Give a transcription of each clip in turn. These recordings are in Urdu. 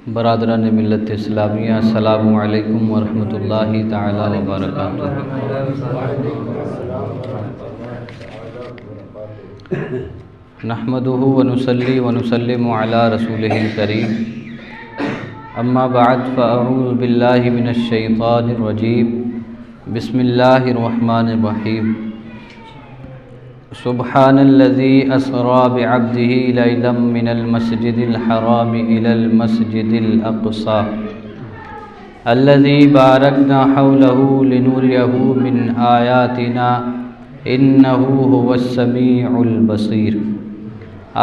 برادران ملت اسلامیہ، السلام علیکم ورحمۃ اللہ تعالی وبرکاتہ۔ نحمدہ ونصلی ونسلم علی رسولہ الکریم، اما بعد فاعوذ باللہ من الشیطان الرجیم، بسم اللہ الرحمن الرحیم۔ سبحان الذي أسرى بعبده ليلا من المسجد الحرام إلى المسجد الأقصى الذي باركنا حوله لنريه من آياتنا إنه هو السميع البصير۔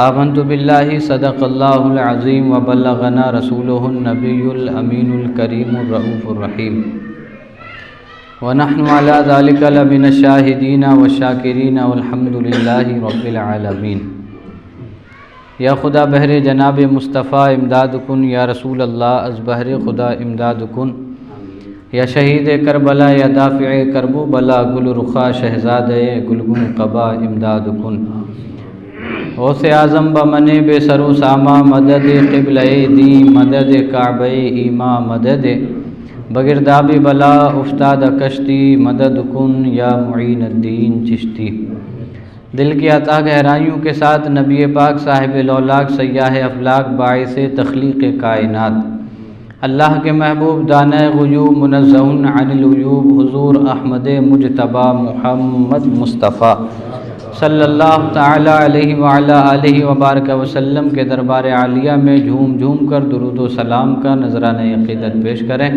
آمنت بالله صدق الله العظيم وبلغنا رسوله النبي الأمين الكريم الرؤوف الرحيم، ونحن على ذلك لمن الشاهدين والشاكرين والحمد لله رب العالمين۔ یا خدا بہر جناب مصطفیٰ امداد کن، یا رسول اللہ از بہر خدا امداد کن، یا شہید کربلا یا دافع کرب و بلا، گل رخا شہزادِ گلگون قبا امداد کن۔ غوث اعظم بمن بے سر و ساما، مدد قبلہ دی، مدد کعبہ ایما، مدد بگرداب بلا افتاد کشتی، مدد کن یا معین الدین چشتی۔ دل کی عطا گہرائیوں کے ساتھ نبی پاک صاحب لولاک سیاح افلاک باعث تخلیق کائنات، اللہ کے محبوب دانہ غیوب منزہ عن العیوب حضور احمد مجتبی محمد مصطفیٰ صلی اللہ تعالی علیہ وعلی آلہ وبارک وسلم کے دربار عالیہ میں جھوم جھوم کر درود و سلام کا نذرانہ عقیدت پیش کریں۔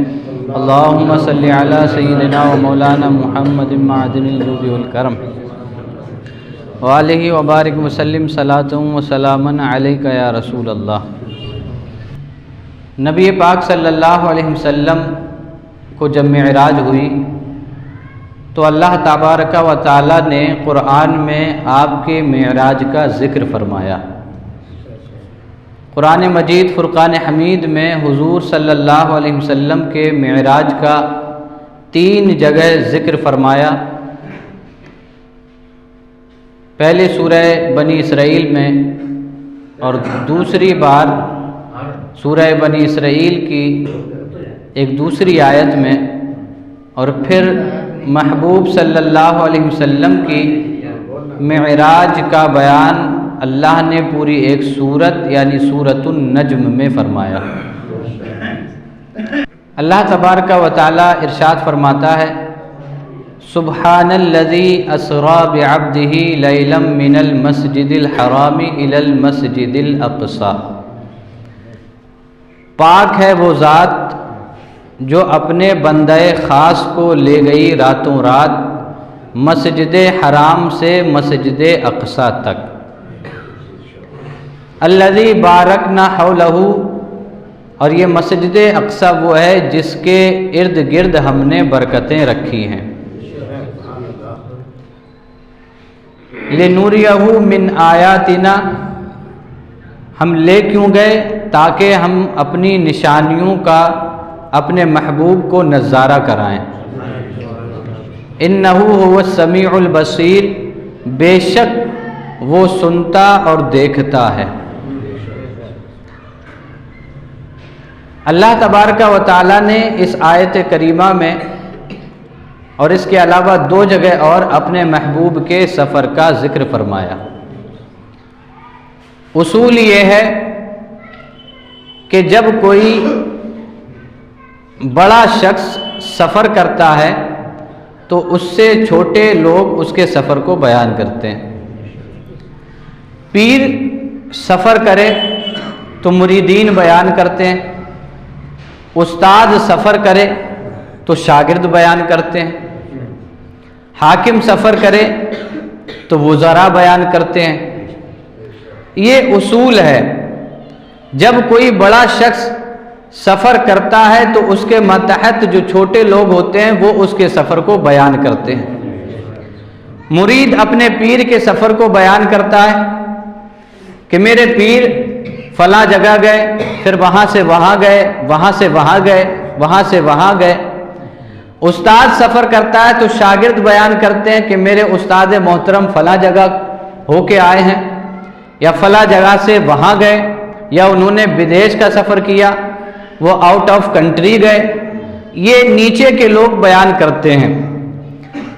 اللہم صلی علی سیدنا و مولانا محمد معدن الجود والکرم وآلہ وبارک وسلم صلاۃ و سلاما علیک یا رسول اللہ۔ نبی پاک صلی اللہ علیہ وسلم کو جب معراج ہوئی تو اللہ تبارک و تعالی نے قرآن میں آپ کے معراج کا ذکر فرمایا۔ قرآن مجید فرقان حمید میں حضور صلی اللہ علیہ وسلم کے معراج کا 3 جگہ ذکر فرمایا۔ پہلے سورہ بنی اسرائیل میں، اور دوسری بار سورہ بنی اسرائیل کی ایک دوسری آیت میں، اور پھر محبوب صلی اللہ علیہ وسلم کی معراج کا بیان اللہ نے پوری ایک سورت یعنی سورۃ النجم میں فرمایا۔ اللہ تبارک و تعالی ارشاد فرماتا ہے، سبحان الذی اسری بعبدہ لیلا من المسجد الحرام الی المسجد الاقصی۔ پاک ہے وہ ذات جو اپنے بندہ خاص کو لے گئی راتوں رات مسجد حرام سے مسجد اقصی تک۔ الذی بارکنا حولہ، اور یہ مسجد اقصی وہ ہے جس کے ارد گرد ہم نے برکتیں رکھی ہیں۔ لنوریہ من آیاتنا، ہم لے کیوں گئے؟ تاکہ ہم اپنی نشانیوں کا اپنے محبوب کو نظارہ کرائیں۔ انہ هو السمیع البصیر، بے شک وہ سنتا اور دیکھتا ہے۔ اللہ تبارک و تعالی نے اس آیت کریمہ میں اور اس کے علاوہ 2 جگہ اور اپنے محبوب کے سفر کا ذکر فرمایا۔ اصول یہ ہے کہ جب کوئی بڑا شخص سفر کرتا ہے تو اس سے چھوٹے لوگ اس کے سفر کو بیان کرتے ہیں۔ پیر سفر کرے تو مریدین بیان کرتے ہیں، استاد سفر کرے تو شاگرد بیان کرتے ہیں، حاکم سفر کرے تو وزراء بیان کرتے ہیں۔ یہ اصول ہے، جب کوئی بڑا شخص سفر کرتا ہے تو اس کے ماتحت جو چھوٹے لوگ ہوتے ہیں وہ اس کے سفر کو بیان کرتے ہیں۔ مرید اپنے پیر کے سفر کو بیان کرتا ہے کہ میرے پیر فلاں جگہ گئے، پھر وہاں سے وہاں گئے، وہاں سے وہاں گئے، وہاں سے وہاں گئے۔ استاد سفر کرتا ہے تو شاگرد بیان کرتے ہیں کہ میرے استاد محترم فلاں جگہ ہو کے آئے ہیں، یا فلاں جگہ سے وہاں گئے، یا انہوں نے بدیش کا سفر کیا، وہ آؤٹ آف کنٹری گئے، یہ نیچے کے لوگ بیان کرتے ہیں۔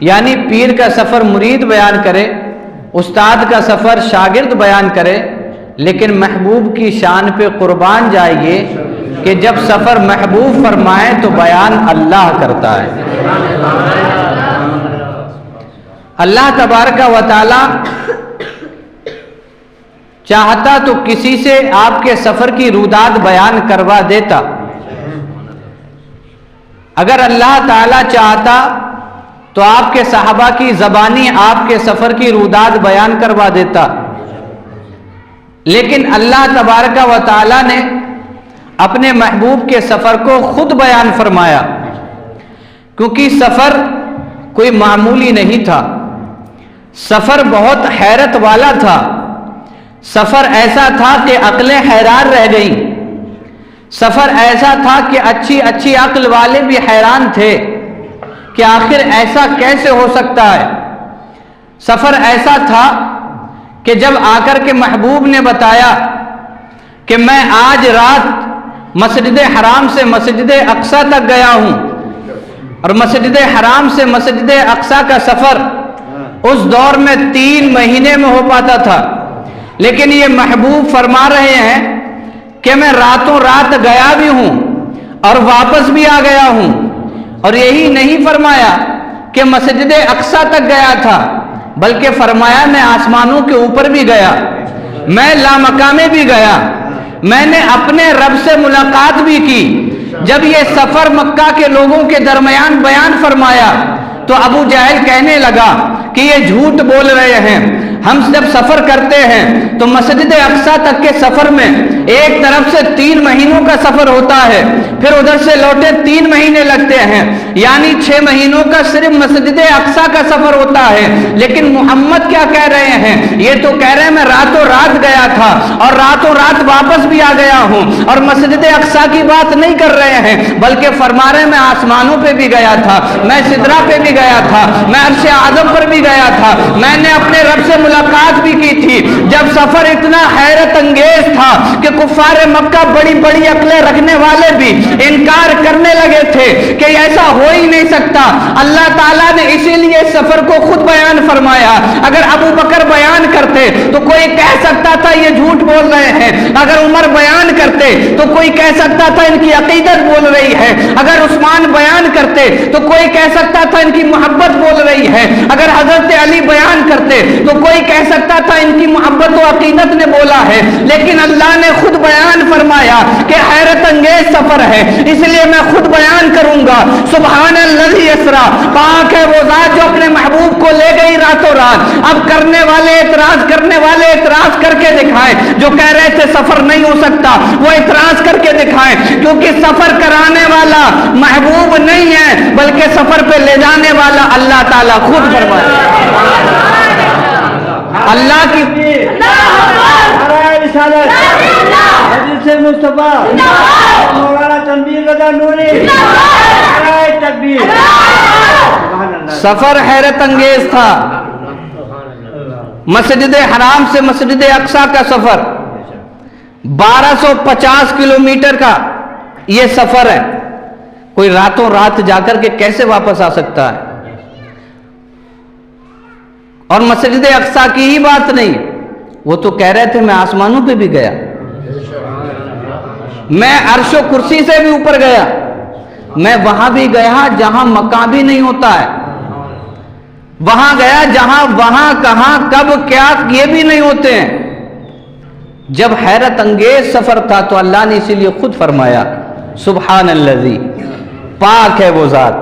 یعنی پیر کا سفر مرید بیان کرے، استاد کا سفر شاگرد بیان کرے، لیکن محبوب کی شان پہ قربان جائیے کہ جب سفر محبوب فرمائے تو بیان اللہ کرتا ہے۔ اللہ تبارک و تعالی چاہتا تو کسی سے آپ کے سفر کی روداد بیان کروا دیتا۔ اگر اللہ تعالی چاہتا تو آپ کے صحابہ کی زبانی آپ کے سفر کی روداد بیان کروا دیتا، لیکن اللہ تبارک و تعالی نے اپنے محبوب کے سفر کو خود بیان فرمایا، کیونکہ سفر کوئی معمولی نہیں تھا، سفر بہت حیرت والا تھا، سفر ایسا تھا کہ عقلیں حیران رہ گئیں، سفر ایسا تھا کہ اچھی اچھی عقل والے بھی حیران تھے کہ آخر ایسا کیسے ہو سکتا ہے۔ سفر ایسا تھا کہ جب آ کر کے محبوب نے بتایا کہ میں آج رات مسجد حرام سے مسجد اقصی تک گیا ہوں، اور مسجد حرام سے مسجد اقصی کا سفر اس دور میں 3 مہینے میں ہو پاتا تھا، لیکن یہ محبوب فرما رہے ہیں کہ میں راتوں رات گیا بھی ہوں اور واپس بھی آ گیا ہوں، اور یہی نہیں فرمایا کہ مسجد اقصی تک گیا تھا، بلکہ فرمایا میں آسمانوں کے اوپر بھی گیا، میں لامکانے بھی گیا، میں نے اپنے رب سے ملاقات بھی کی۔ جب یہ سفر مکہ کے لوگوں کے درمیان بیان فرمایا تو ابو جہل کہنے لگا کہ یہ جھوٹ بول رہے ہیں، ہم جب سفر کرتے ہیں تو مسجد اقصی تک کے سفر میں ایک طرف سے 3 مہینوں کا سفر ہوتا ہے، پھر ادھر سے لوٹے 3 مہینے لگتے ہیں، یعنی 6 مہینوں کا صرف مسجد اقصی کا سفر ہوتا ہے۔ لیکن محمد کیا کہہ رہے ہیں؟ یہ تو کہہ رہے ہیں میں راتوں رات گیا تھا اور راتوں رات واپس بھی آ گیا ہوں، اور مسجد اقصی کی بات نہیں کر رہے ہیں، بلکہ فرما رہے ہیں میں آسمانوں پہ بھی گیا تھا، میں سدرہ پہ بھی گیا تھا، میں عرش اعظم پر بھی گیا تھا، میں نے اپنے رب سے ملاقات بھی کی تھی۔ جب سفر اتنا حیرت انگیز تھا کہ کفار مکہ بڑی بڑی عقلیں رکھنے والے بھی انکار کرنے لگے تھے کہ ایسا ہو ہی نہیں سکتا، اللہ تعالیٰ نے اسی لیے سفر کو خود بیان فرمایا۔ اگر ابو بکر بیان کرتے تو کوئی کہہ سکتا تھا یہ جھوٹ بول رہے ہیں، اگر عمر بیان کرتے تو کوئی کہہ سکتا تھا ان کی عقیدت بول رہی ہے، اگر عثمان بیان کرتے تو کوئی کہہ سکتا تھا ان کی محبت بول رہی ہے، اگر حضرت علی بیان کرتے تو کوئی کہہ سکتا تھا ان کی محبت و عقیدت نے بولا ہے، لیکن اللہ نے خود بیان فرمایا کہ حیرت انگیز سفر ہے، اس لیے میں خود بیان کروں گا۔ سبحان الذی اسریٰ، پاک ہے وہ ذات جو اپنے محبوب کو لے گئی راتوں رات۔ اب کرنے والے اعتراض کر کے دکھائیں، جو کہہ رہے تھے سفر نہیں ہو سکتا وہ اعتراض کر کے دکھائیں، کیونکہ سفر کرانے والا محبوب نہیں ہے بلکہ سفر پہ لے جانے والا اللہ تعالیٰ خود فرمایا۔ اللہ کی سفر حیرت انگیز تھا۔ مسجد حرام سے مسجد اقصی کا سفر 1250 کلومیٹر کا یہ سفر ہے، کوئی راتوں رات جا کر کے کیسے واپس آ سکتا ہے؟ اور مسجد اقصی کی ہی بات نہیں، وہ تو کہہ رہے تھے میں آسمانوں پہ بھی گیا، میں عرش و کرسی سے بھی اوپر گیا، میں وہاں بھی گیا جہاں مکان بھی نہیں ہوتا ہے، وہاں گیا جہاں وہاں کہاں کب کیا یہ بھی نہیں ہوتے ہیں۔ جب حیرت انگیز سفر تھا تو اللہ نے اسی لیے خود فرمایا سبحان الذی، پاک ہے وہ ذات۔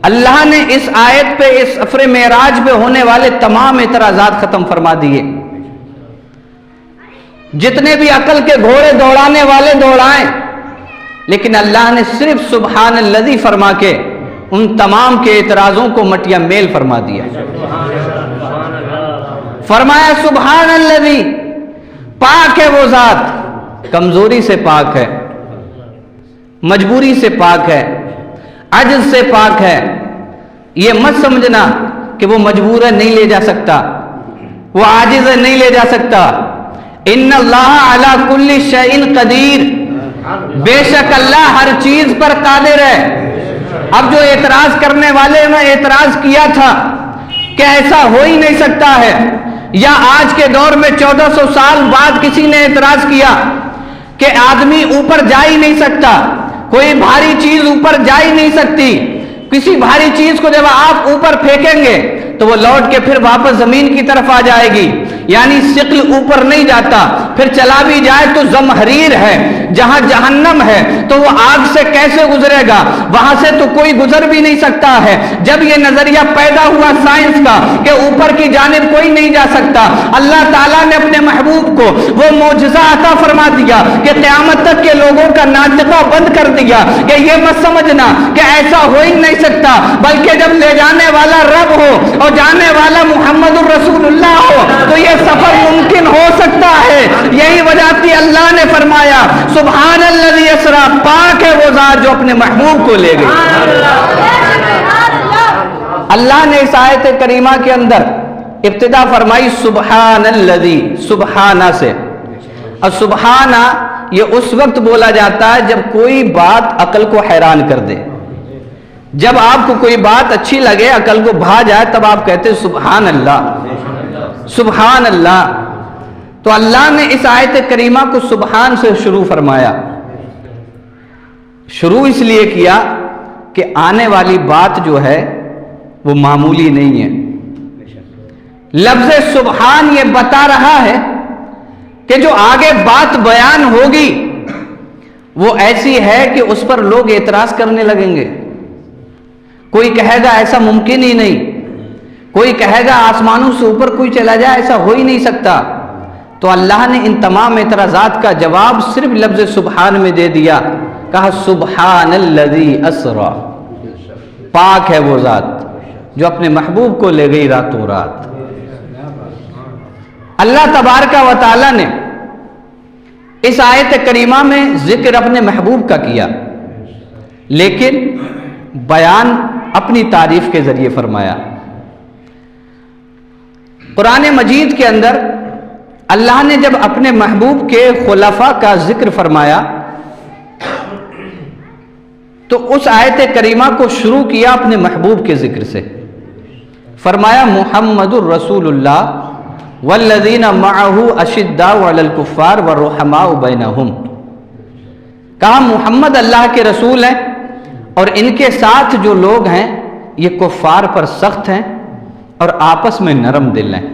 اللہ نے اس آیت پہ اس سفر معراج پہ ہونے والے تمام اعتراضات ختم فرما دیے، جتنے بھی عقل کے گھوڑے دوڑانے والے دوڑائیں، لیکن اللہ نے صرف سبحان الذی فرما کے ان تمام کے اعتراضوں کو مٹیا میل فرما دیا۔ فرمایا سبحان الذی، پاک ہے وہ ذات، کمزوری سے پاک ہے، مجبوری سے پاک ہے، عجز سے پاک ہے۔ یہ مت سمجھنا کہ وہ مجبور ہے نہیں لے جا سکتا، وہ عاجز ہے نہیں لے جا سکتا۔ ان اللہ علی کل شیء قدیر، بے شک اللہ ہر چیز پر قادر ہے۔ اب جو اعتراض کرنے والے نے اعتراض کیا تھا کہ ایسا ہو ہی نہیں سکتا ہے، یا آج کے دور میں 1400 سال بعد کسی نے اعتراض کیا کہ آدمی اوپر جا ہی نہیں سکتا، کوئی بھاری چیز اوپر جا ہی نہیں سکتی، کسی بھاری چیز کو جب آپ اوپر پھینکیں گے تو وہ لوٹ کے پھر واپس زمین کی طرف آ جائے گی، یعنی ثقل اوپر نہیں جاتا، پھر چلا بھی جائے تو زمہریر ہے، جہاں جہنم ہے تو وہ آگ سے کیسے گزرے گا، وہاں سے تو کوئی گزر بھی نہیں سکتا ہے۔ جب یہ نظریہ پیدا ہوا سائنس کا کہ اوپر کی جانب کوئی نہیں جا سکتا، اللہ تعالیٰ نے اپنے محبوب کو وہ معجزہ عطا فرما دیا کہ قیامت تک کے لوگوں کا ناطقہ بند کر دیا کہ یہ مت سمجھنا کہ ایسا ہو ہی نہیں سکتا، بلکہ جب لے جانے والا رب ہو اور جانے والا محمد الرسول اللہ ہو تو یہ سفر ممکن ہو سکتا ہے۔ یہی وجہ تھی اللہ نے فرمایا سبحان الذی اسریٰ، پاک ہے وہ ذات جو اپنے محبوب کو لے گئی۔ اللہ نے اس آیت کریمہ کے اندر ابتدا فرمائی سبحان الذی، سبحانہ سے، اور سبحانہ یہ اس وقت بولا جاتا ہے جب کوئی بات عقل کو حیران کر دے، جب آپ کو کوئی بات اچھی لگے، عقل کو بھا جائے، تب آپ کہتے ہیں سبحان اللہ، سبحان اللہ۔ تو اللہ نے اس آیت کریمہ کو سبحان سے شروع فرمایا۔ شروع اس لیے کیا کہ آنے والی بات جو ہے وہ معمولی نہیں ہے۔ لفظ سبحان یہ بتا رہا ہے کہ جو آگے بات بیان ہوگی وہ ایسی ہے کہ اس پر لوگ اعتراض کرنے لگیں گے۔ کوئی کہے گا ایسا ممکن ہی نہیں، کوئی کہے گا آسمانوں سے اوپر کوئی چلا جائے، ایسا ہو ہی نہیں سکتا۔ تو اللہ نے ان تمام اعتراضات کا جواب صرف لفظ سبحان میں دے دیا، کہا سبحان الذی اسریٰ، پاک ہے وہ ذات جو اپنے محبوب کو لے گئی راتوں رات۔ اللہ تبارک و تعالی نے اس آیت کریمہ میں ذکر اپنے محبوب کا کیا، لیکن بیان اپنی تعریف کے ذریعے فرمایا۔ قرآن مجید کے اندر اللہ نے جب اپنے محبوب کے خلفاء کا ذکر فرمایا تو اس آیت کریمہ کو شروع کیا اپنے محبوب کے ذکر سے، فرمایا محمد الرسول اللہ والذین معہ اشداء علی الکفار والرحماء بینہم، کہا محمد اللہ کے رسول ہیں اور ان کے ساتھ جو لوگ ہیں یہ کفار پر سخت ہیں اور آپس میں نرم دل ہیں۔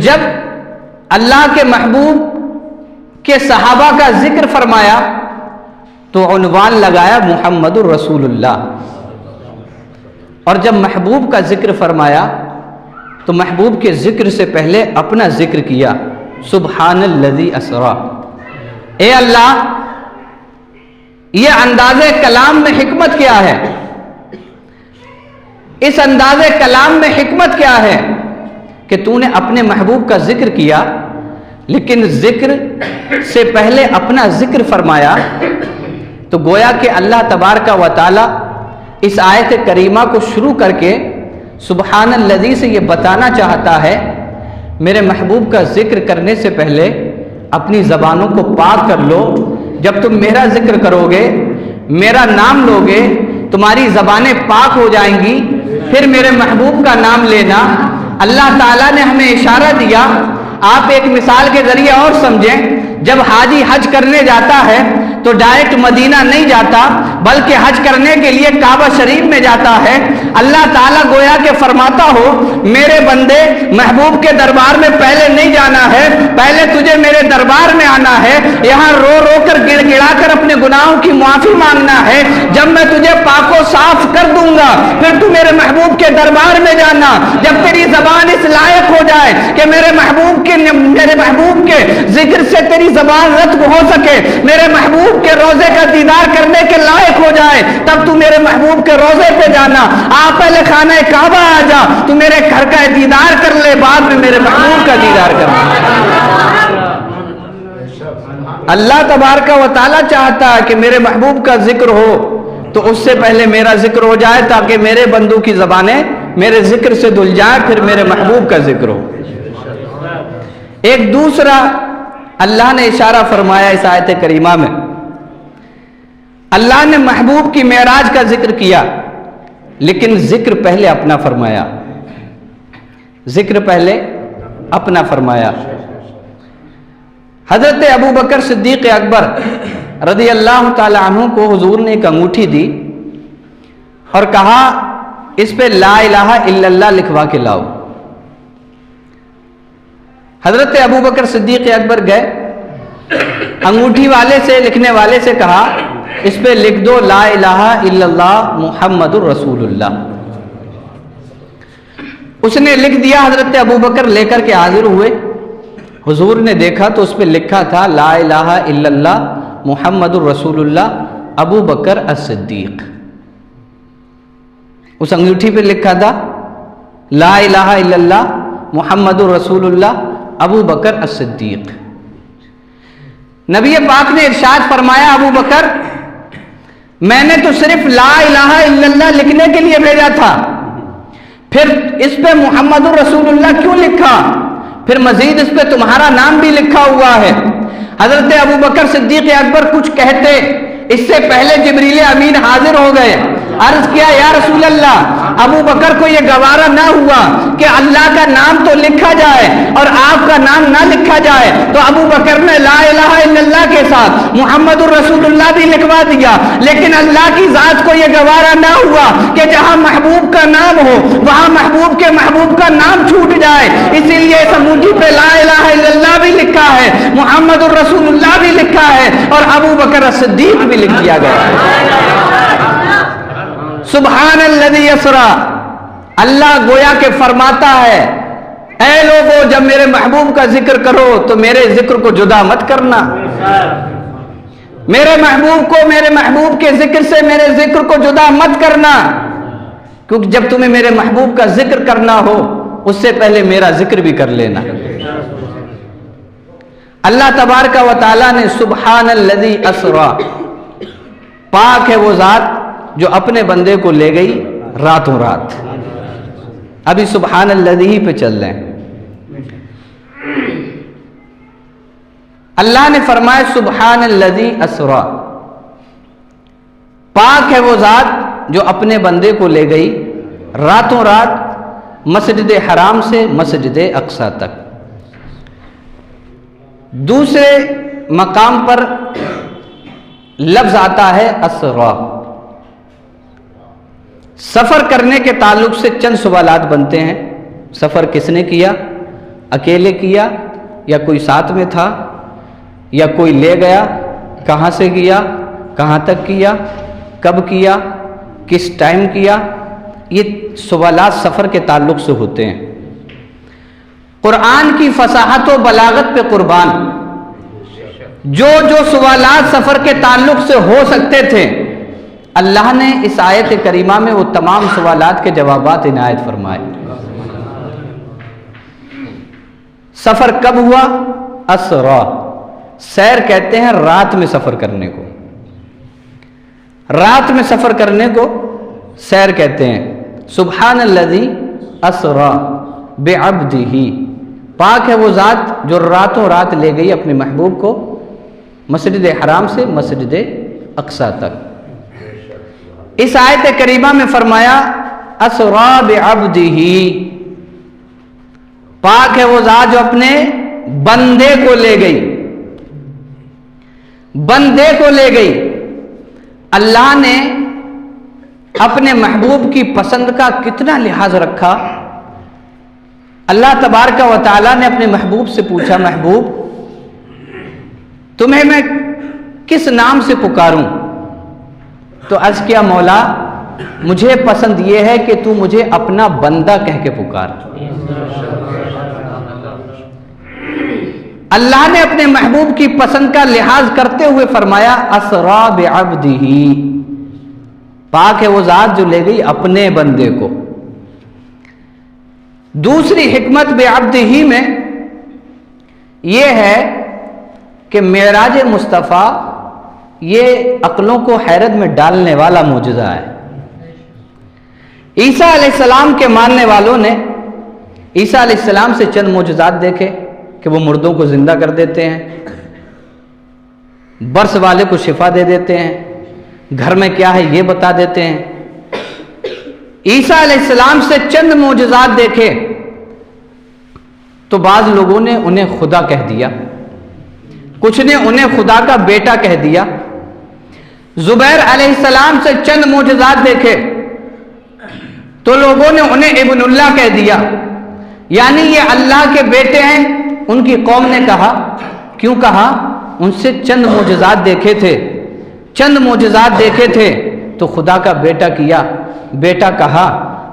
جب اللہ کے محبوب کے صحابہ کا ذکر فرمایا تو عنوان لگایا محمد الرسول اللہ، اور جب محبوب کا ذکر فرمایا تو محبوب کے ذکر سے پہلے اپنا ذکر کیا سبحان الذی اسریٰ۔ اے اللہ، یہ انداز کلام میں حکمت کیا ہے؟ اس انداز کلام میں حکمت کیا ہے کہ تو نے اپنے محبوب کا ذکر کیا، لیکن ذکر سے پہلے اپنا ذکر فرمایا؟ تو گویا کہ اللہ تبارک و تعالی اس آیت کریمہ کو شروع کر کے سبحان الذی سے یہ بتانا چاہتا ہے میرے محبوب کا ذکر کرنے سے پہلے اپنی زبانوں کو پاک کر لو۔ جب تم میرا ذکر کرو گے، میرا نام لو گے، تمہاری زبانیں پاک ہو جائیں گی، پھر میرے محبوب کا نام لینا۔ اللہ تعالیٰ نے ہمیں اشارہ دیا، آپ ایک مثال کے ذریعے اور سمجھیں۔ جب حاجی حج کرنے جاتا ہے تو ڈائریکٹ مدینہ نہیں جاتا، بلکہ حج کرنے کے لیے کعبہ شریف میں جاتا ہے۔ اللہ تعالیٰ گویا کہ فرماتا ہو میرے بندے محبوب کے دربار میں پہلے نہیں جانا ہے، پہلے تجھے میرے دربار میں آنا ہے، یہاں رو رو کر گڑ گڑا کر اپنے گناہوں کی معافی مانگنا ہے۔ جب میں تجھے پاک و صاف کر دوں گا پھر تو میرے محبوب کے دربار میں جانا۔ جب تیری زبان اس لائق ہو جائے کہ میرے محبوب کے ذکر سے تیری زبان رتب ہو سکے، میرے محبوب کے روزے کا دیدار کرنے کے لائق ہو جائے، تب تو میرے محبوب کے روزے پہ جانا۔ آپ پہلے خانہ کعبہ آ جا، تو میرے گھر کا دیدار کر لے، بعد میں میرے محبوب کا دیدار کرنا۔ اللہ تبارک و تعالیٰ چاہتا ہے کہ میرے محبوب کا ذکر ہو تو اس سے پہلے میرا ذکر ہو جائے، تاکہ میرے بندوں کی زبانیں میرے ذکر سے دھل جائیں، پھر میرے محبوب کا ذکر ہو۔ ایک دوسرا اللہ نے اشارہ فرمایا اس آیت کریمہ میں، اللہ نے محبوب کی معراج کا ذکر کیا، لیکن ذکر پہلے اپنا فرمایا، ذکر پہلے اپنا فرمایا۔ حضرت ابو بکر صدیق اکبر رضی اللہ تعالی عنہ کو حضور نے ایک انگوٹھی دی اور کہا اس پہ لا الہ الا اللہ لکھوا کے لاؤ۔ حضرت ابو بکر صدیق اکبر گئے، انگوٹھی والے سے، لکھنے والے سے کہا اس پہ لکھ دو لا الہ الا اللہ محمد الرسول اللہ۔ اس نے لکھ دیا، حضرت ابو بکر لے کر کے حاضر ہوئے، حضور نے دیکھا تو اس پہ لکھا تھا لا الہ الا اللہ محمد الرسول اللہ ابو بکر الصدیق۔ اس انگوٹھی پہ لکھا تھا لا الہ الا اللہ محمد الرسول اللہ ابو بکر الصدیق۔ نبی پاک نے ارشاد فرمایا ابو بکر میں نے تو صرف لا الہ الا اللہ لکھنے کے لیے بھیجا تھا، پھر اس پہ محمد الرسول اللہ کیوں لکھا؟ پھر مزید اس پہ تمہارا نام بھی لکھا ہوا ہے۔ حضرت ابو بکر صدیق اکبر کچھ کہتے اس سے پہلے جبریل امین حاضر ہو گئے، عرض کیا یا رسول اللہ، ابو بکر کو یہ گوارا نہ ہوا کہ اللہ کا نام تو لکھا جائے اور آپ کا نام نہ لکھا جائے، تو ابو بکر نے لا الہ الا اللہ کے ساتھ محمد الرسول اللہ بھی لکھوا دیا، لیکن اللہ کی ذات کو یہ گوارا نہ ہوا کہ جہاں محبوب کا نام ہو وہاں محبوب کے محبوب کا نام چھوٹ جائے، اسی لیے اس انگوٹھی پہ لا الہ الا اللہ بھی لکھا ہے، محمد الرسول اللہ بھی لکھا ہے اور ابو بکر صدیق بھی لکھ دیا گیا ہے۔ سبحان الذی اسرا، اللہ گویا کہ فرماتا ہے اے لوگو جب میرے محبوب کا ذکر کرو تو میرے ذکر کو جدا مت کرنا، میرے محبوب کو، میرے محبوب کے ذکر سے میرے ذکر کو جدا مت کرنا، کیونکہ جب تمہیں میرے محبوب کا ذکر کرنا ہو اس سے پہلے میرا ذکر بھی کر لینا۔ اللہ تبارک و تعالیٰ نے سبحان الذی اسرا، پاک ہے وہ ذات جو اپنے بندے کو لے گئی راتوں رات۔ ابھی سبحان الذی پہ چل رہے ہیں۔ اللہ نے فرمایا سبحان الذی اسرا، پاک ہے وہ ذات جو اپنے بندے کو لے گئی راتوں رات مسجد حرام سے مسجد اقصی تک۔ دوسرے مقام پر لفظ آتا ہے اسرا۔ سفر کرنے کے تعلق سے چند سوالات بنتے ہیں، سفر کس نے کیا؟ اکیلے کیا یا کوئی ساتھ میں تھا یا کوئی لے گیا؟ کہاں سے کیا؟ کہاں تک کیا؟ کب کیا؟ کس ٹائم کیا؟ یہ سوالات سفر کے تعلق سے ہوتے ہیں۔ قرآن کی فصاحت و بلاغت پہ قربان، جو سوالات سفر کے تعلق سے ہو سکتے تھے اللہ نے اس آیت کریمہ میں وہ تمام سوالات کے جوابات عنایت فرمائے۔ سفر کب ہوا؟ اسرا، سیر کہتے ہیں رات میں سفر کرنے کو، رات میں سفر کرنے کو سیر کہتے ہیں۔ سبحان الذی اسرا بعبدہ، پاک ہے وہ ذات جو راتوں رات لے گئی اپنے محبوب کو مسجد حرام سے مسجد اقصی تک۔ اس آیت کریمہ میں فرمایا اسرا بعبدہ، پاک ہے وہ ذات جو اپنے بندے کو لے گئی، بندے کو لے گئی۔ اللہ نے اپنے محبوب کی پسند کا کتنا لحاظ رکھا۔ اللہ تبارک و تعالیٰ نے اپنے محبوب سے پوچھا محبوب تمہیں میں کس نام سے پکاروں؟ تو عرض کیا مولا مجھے پسند یہ ہے کہ تو مجھے اپنا بندہ کہہ کے پکار۔ اللہ نے اپنے محبوب کی پسند کا لحاظ کرتے ہوئے فرمایا اسرا بعبدہ، پاک ہے وہ ذات جو لے گئی اپنے بندے کو۔ دوسری حکمت بعبدہ میں یہ ہے کہ معراج مصطفیٰ یہ عقلوں کو حیرت میں ڈالنے والا معجزہ ہے۔ عیسیٰ علیہ السلام کے ماننے والوں نے عیسیٰ علیہ السلام سے چند معجزات دیکھے، کہ وہ مردوں کو زندہ کر دیتے ہیں، برس والے کو شفا دے دیتے ہیں، گھر میں کیا ہے یہ بتا دیتے ہیں۔ عیسیٰ علیہ السلام سے چند معجزات دیکھے تو بعض لوگوں نے انہیں خدا کہہ دیا، کچھ نے انہیں خدا کا بیٹا کہہ دیا۔ زبیر علیہ السلام سے چند معجزات دیکھے تو لوگوں نے انہیں ابن اللہ کہہ دیا، یعنی یہ اللہ کے بیٹے ہیں۔ ان کی قوم نے کہا، کیوں کہا؟ ان سے چند معجزات دیکھے تھے، چند معجزات دیکھے تھے تو خدا کا بیٹا کیا، بیٹا کہا۔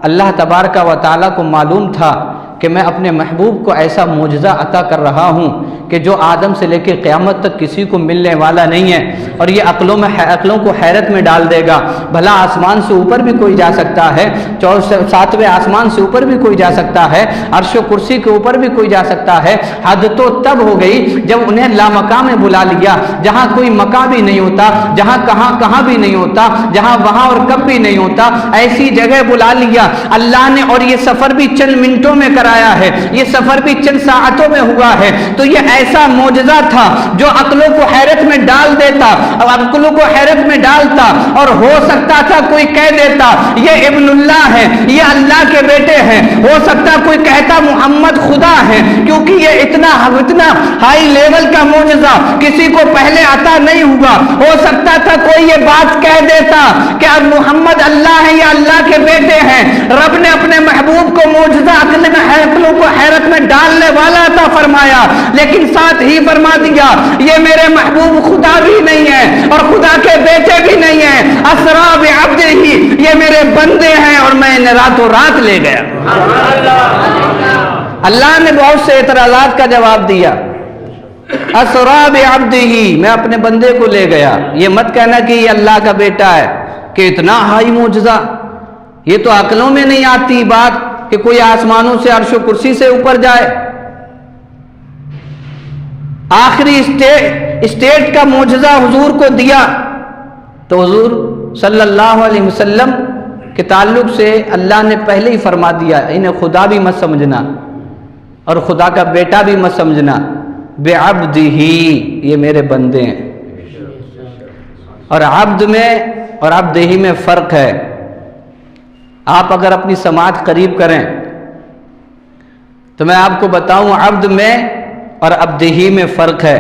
اللہ تبارک و تعالیٰ کو معلوم تھا کہ میں اپنے محبوب کو ایسا معجزہ عطا کر رہا ہوں کہ جو آدم سے لے کے قیامت تک کسی کو ملنے والا نہیں ہے، اور یہ عقلوں کو حیرت میں ڈال دے گا۔ بھلا آسمان سے اوپر بھی کوئی جا سکتا ہے، 7ویں آسمان سے اوپر بھی کوئی جا سکتا ہے، عرش و کرسی کے اوپر بھی کوئی جا سکتا ہے۔ حد تو تب ہو گئی جب انہیں لامکاں میں بلا لیا، جہاں کوئی مکاں بھی نہیں ہوتا، جہاں کہاں بھی نہیں ہوتا، جہاں وہاں اور کب بھی نہیں ہوتا، ایسی جگہ بلا لیا اللہ نے۔ اور یہ سفر بھی چند منٹوں میں کرایا ہے، یہ سفر بھی چند ساعتوں میں ہوا ہے۔ تو یہ ایسا معجزہ تھا جو عقلوں کو حیرت میں ڈال دیتا، عقلوں کو حیرت میں ڈالتا، اور ہو سکتا تھا کوئی کہہ دیتا یہ ابن اللہ ہے، یہ اللہ کے بیٹے ہیں۔ ہو سکتا کوئی کہتا محمد خدا ہے، کیونکہ یہ اتنا ہائی لیول کا معجزہ کسی کو پہلے عطا نہیں ہوا۔ ہو سکتا تھا کوئی یہ بات کہہ دیتا کہ اب محمد اللہ ہے یا اللہ کے بیٹے ہیں۔ رب نے اپنے محبوب کو معجزہ عقلوں کو حیرت میں ڈالنے والا عطا فرمایا، لیکن ساتھ ہی فرما دیا یہ میرے محبوب خدا بھی نہیں ہے اور خدا کے بیٹے بھی نہیں ہیں۔ اسرا بعبدہ، یہ میرے بندے ہیں اور میں انہیں راتوں رات لے گیا۔ اللہ نے بہت سے اعتراضات کا جواب دیا۔ اسرا بعبدہ، میں اپنے بندے کو لے گیا۔ یہ مت کہنا کہ یہ اللہ کا بیٹا ہے، کہ اتنا ہائی معجزہ، یہ تو عقلوں میں نہیں آتی بات کہ کوئی آسمانوں سے عرش و کرسی سے اوپر جائے۔ آخری اسٹیٹ کا معجزہ حضور کو دیا تو حضور صلی اللہ علیہ وسلم کے تعلق سے اللہ نے پہلے ہی فرما دیا انہیں خدا بھی مت سمجھنا اور خدا کا بیٹا بھی مت سمجھنا، بعبدہ، یہ میرے بندے ہیں۔ اور عبد میں اور عبدہ میں فرق ہے۔ آپ اگر اپنی سماعت قریب کریں تو میں آپ کو بتاؤں عبد میں اور عبدہ میں فرق ہے۔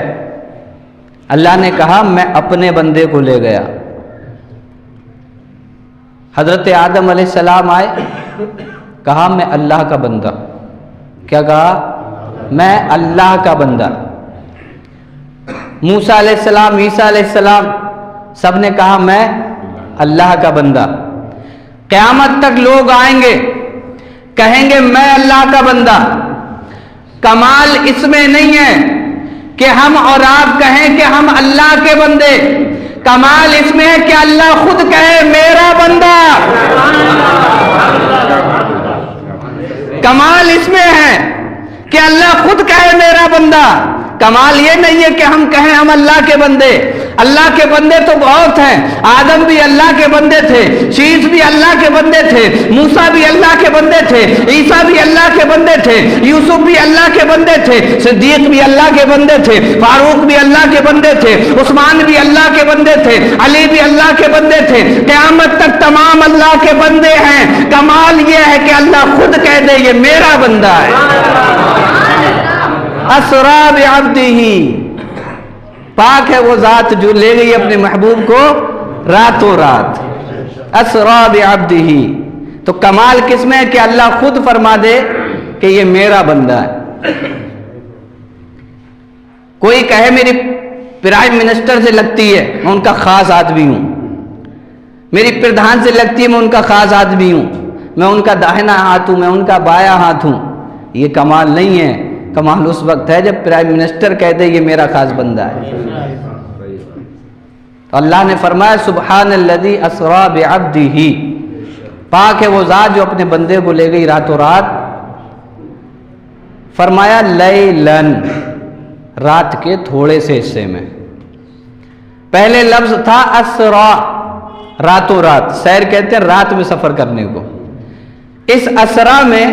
اللہ نے کہا میں اپنے بندے کو لے گیا۔ حضرت آدم علیہ السلام آئے، کہا میں اللہ کا بندہ۔ کیا کہا؟ میں اللہ کا بندہ۔ موسیٰ علیہ السلام، عیسیٰ علیہ السلام، سب نے کہا میں اللہ کا بندہ۔ قیامت تک لوگ آئیں گے کہیں گے میں اللہ کا بندہ۔ کمال اس میں نہیں ہے کہ ہم اور آپ کہیں کہ ہم اللہ کے بندے، کمال اس میں ہے کہ اللہ خود کہے میرا بندہ۔ کمال اس میں ہے کہ اللہ خود کہے میرا بندہ۔ کمال یہ نہیں ہے کہ ہم کہیں ہم اللہ کے بندے۔ اللہ کے بندے تو بہت ہیں، آدم بھی اللہ کے بندے تھے، شیش بھی اللہ کے بندے تھے، موسیٰ بھی اللہ کے بندے تھے، عیسیٰ بھی اللہ کے بندے تھے، یوسف بھی اللہ کے بندے تھے، صدیق بھی اللہ کے بندے تھے، فاروق بھی اللہ کے بندے تھے، عثمان بھی اللہ کے بندے تھے، علی بھی اللہ کے بندے تھے۔ قیامت تک تمام اللہ کے بندے ہیں۔ کمال یہ ہے کہ اللہ خود کہہ دے یہ میرا بندہ ہے۔ اسرا بعبدہ، پاک ہے وہ ذات جو لے گئی اپنے محبوب کو راتوں رات۔ اسرا بعبدہ، تو کمال کس میں ہے کہ اللہ خود فرما دے کہ یہ میرا بندہ ہے۔ کوئی کہے میری پرائم منسٹر سے لگتی ہے، میں ان کا خاص آدمی ہوں، میری پردھان سے لگتی ہے، میں ان کا خاص آدمی ہوں، میں ان کا داہنا ہاتھ ہوں، میں ان کا بایاں ہاتھ ہوں، یہ کمال نہیں ہے۔ کمال اس وقت ہے جب پرائم منسٹر کہہ دے یہ میرا خاص بندہ ہے۔ تو اللہ نے فرمایا سبحان الذی اسرا بعبدہ، پاک ہے وہ ذات جو اپنے بندے کو لے گئی راتوں رات۔ فرمایا لیلن، رات کے تھوڑے سے حصے میں۔ پہلے لفظ تھا اسرا، راتوں رات، سیر کہتے ہیں رات میں سفر کرنے کو۔ اس اسرا میں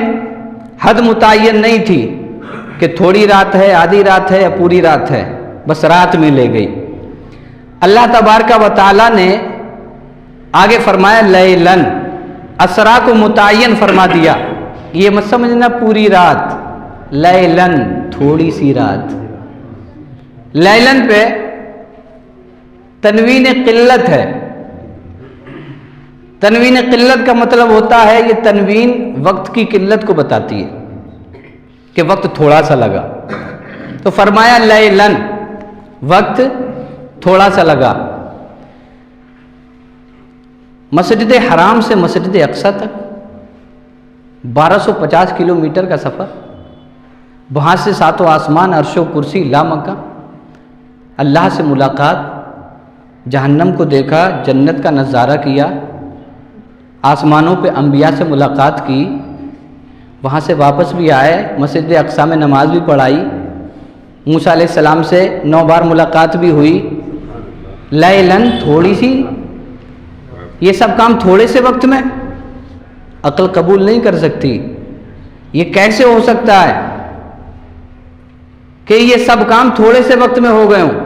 حد متعین نہیں تھی کہ تھوڑی رات ہے، آدھی رات ہے یا پوری رات ہے، بس رات میں لے گئی۔ اللہ تبارک و تعالیٰ نے آگے فرمایا لیلن، اسرا کو متعین فرما دیا، یہ مت سمجھنا پوری رات، لیلن تھوڑی سی رات۔ لیلن پہ تنوین قلت ہے، تنوین قلت کا مطلب ہوتا ہے، یہ تنوین وقت کی قلت کو بتاتی ہے کہ وقت تھوڑا سا لگا، تو فرمایا لیلن، وقت تھوڑا سا لگا۔ مسجد حرام سے مسجد اقصی تک 1250 کلومیٹر کا سفر، وہاں سے ساتوں آسمان، عرش و کرسی، لامکہ، اللہ سے ملاقات، جہنم کو دیکھا، جنت کا نظارہ کیا، آسمانوں پہ انبیاء سے ملاقات کی، وہاں سے واپس بھی آئے، مسجد اقصی میں نماز بھی پڑھائی، موسیٰ علیہ السلام سے 9 بار ملاقات بھی ہوئی۔ لیلن تھوڑی سی، یہ سب کام تھوڑے سے وقت میں؟ عقل قبول نہیں کر سکتی، یہ کیسے ہو سکتا ہے کہ یہ سب کام تھوڑے سے وقت میں ہو گئے ہوں؟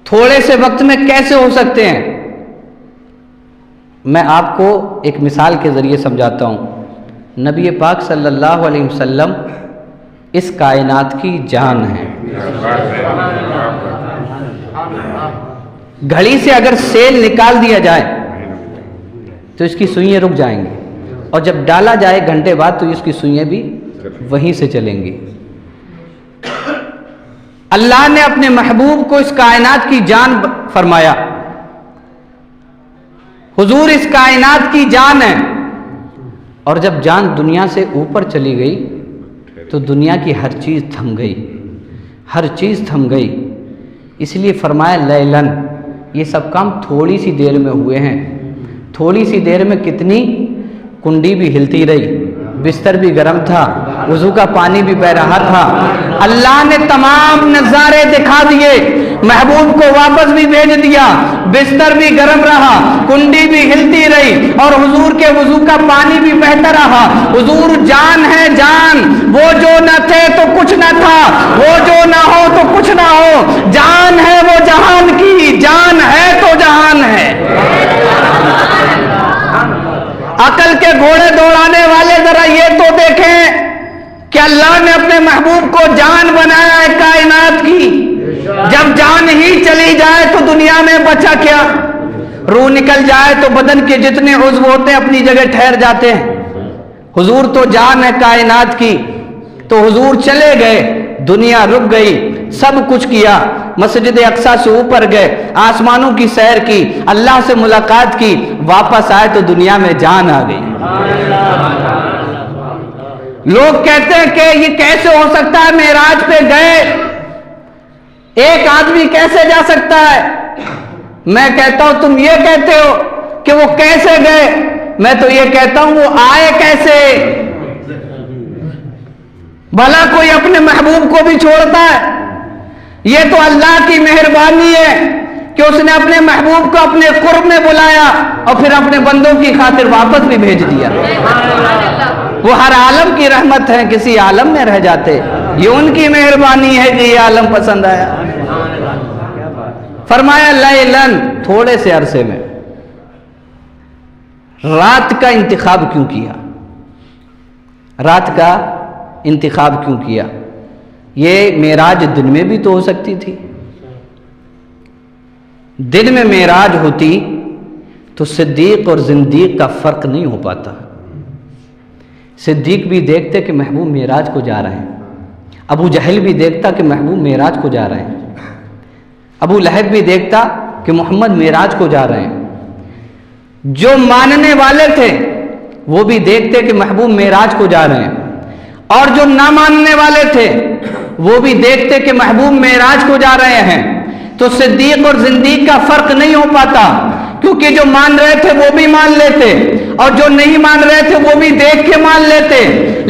تھوڑے سے وقت میں کیسے ہو سکتے ہیں؟ میں آپ کو ایک مثال کے ذریعے سمجھاتا ہوں۔ نبی پاک صلی اللہ علیہ وسلم اس کائنات کی جان ہے۔ گھڑی سے اگر سیل نکال دیا جائے تو اس کی سوئیاں رک جائیں گی، اور جب ڈالا جائے گھنٹے بعد تو اس کی سوئیاں بھی وہیں سے چلیں گی۔ اللہ نے اپنے محبوب کو اس کائنات کی جان فرمایا، حضور اس کائنات کی جان ہے، اور جب جان دنیا سے اوپر چلی گئی تو دنیا کی ہر چیز تھم گئی، ہر چیز تھم گئی۔ اس لیے فرمایا لیلن، یہ سب کام تھوڑی سی دیر میں ہوئے ہیں۔ تھوڑی سی دیر میں کتنی؟ کنڈی بھی ہلتی رہی، بستر بھی گرم تھا، وضو کا پانی بھی بہ رہا تھا، اللہ نے تمام نظارے دکھا دیے، محبوب کو واپس بھی بھیج دیا، بستر بھی گرم رہا، کنڈی بھی ہلتی رہی، اور حضور کے وضو کا پانی بھی بہتا رہا۔ حضور جان ہے، جان، وہ جو نہ تھے تو کچھ نہ تھا، وہ جو نہ ہو تو کچھ نہ ہو، جان ہے وہ جہان کی، جان ہے تو جہان ہے۔ عقل کے گھوڑے دوڑانے والے ذرا یہ تو دیکھیں کہ اللہ نے اپنے محبوب کو جان بنایا ہے کائنات کی، جب جان ہی چلی جائے تو دنیا میں بچا کیا؟ روح نکل جائے تو بدن کے جتنے عضو ہوتے ہیں اپنی جگہ ٹھہر جاتے ہیں۔ حضور تو جان ہے کائنات کی، تو حضور چلے گئے، دنیا رک گئی، سب کچھ کیا، مسجد اقصی سے اوپر گئے، آسمانوں کی سیر کی، اللہ سے ملاقات کی، واپس آئے تو دنیا میں جان آ گئی۔ لوگ کہتے ہیں کہ یہ کیسے ہو سکتا ہے، معراج پہ گئے، ایک آدمی کیسے جا سکتا ہے؟ میں کہتا ہوں تم یہ کہتے ہو کہ وہ کیسے گئے، میں تو یہ کہتا ہوں وہ آئے کیسے؟ بھلا کوئی اپنے محبوب کو بھی چھوڑتا ہے؟ یہ تو اللہ کی مہربانی ہے کہ اس نے اپنے محبوب کو اپنے قرب میں بلایا اور پھر اپنے بندوں کی خاطر واپس بھی بھیج دیا۔ وہ ہر عالم کی رحمت ہے، کسی عالم میں رہ جاتے، یہ ان کی مہربانی ہے کہ یہ عالم پسند آیا۔ فرمایا لیلن، تھوڑے سے عرصے میں۔ رات کا انتخاب کیوں کیا؟ رات کا انتخاب کیوں کیا؟ یہ معراج دن میں بھی تو ہو سکتی تھی۔ دن میں معراج ہوتی تو صدیق اور زندیق کا فرق نہیں ہو پاتا۔ صدیق بھی دیکھتے کہ محبوب معراج کو جا رہے ہیں، ابو جہل بھی دیکھتا کہ محبوب معراج کو جا رہے ہیں، ابو لہب بھی دیکھتا کہ محمد معراج کو جا رہے ہیں۔ جو ماننے والے تھے وہ بھی دیکھتے کہ محبوب معراج کو جا رہے ہیں، اور جو نہ ماننے والے تھے وہ بھی دیکھتے کہ محبوب معراج کو جا رہے ہیں۔ تو صدیق اور زندیق کا فرق نہیں ہو پاتا، کیونکہ جو مان رہے تھے وہ بھی مان لیتے، اور جو نہیں مان رہے تھے وہ بھی دیکھ کے مان لیتے۔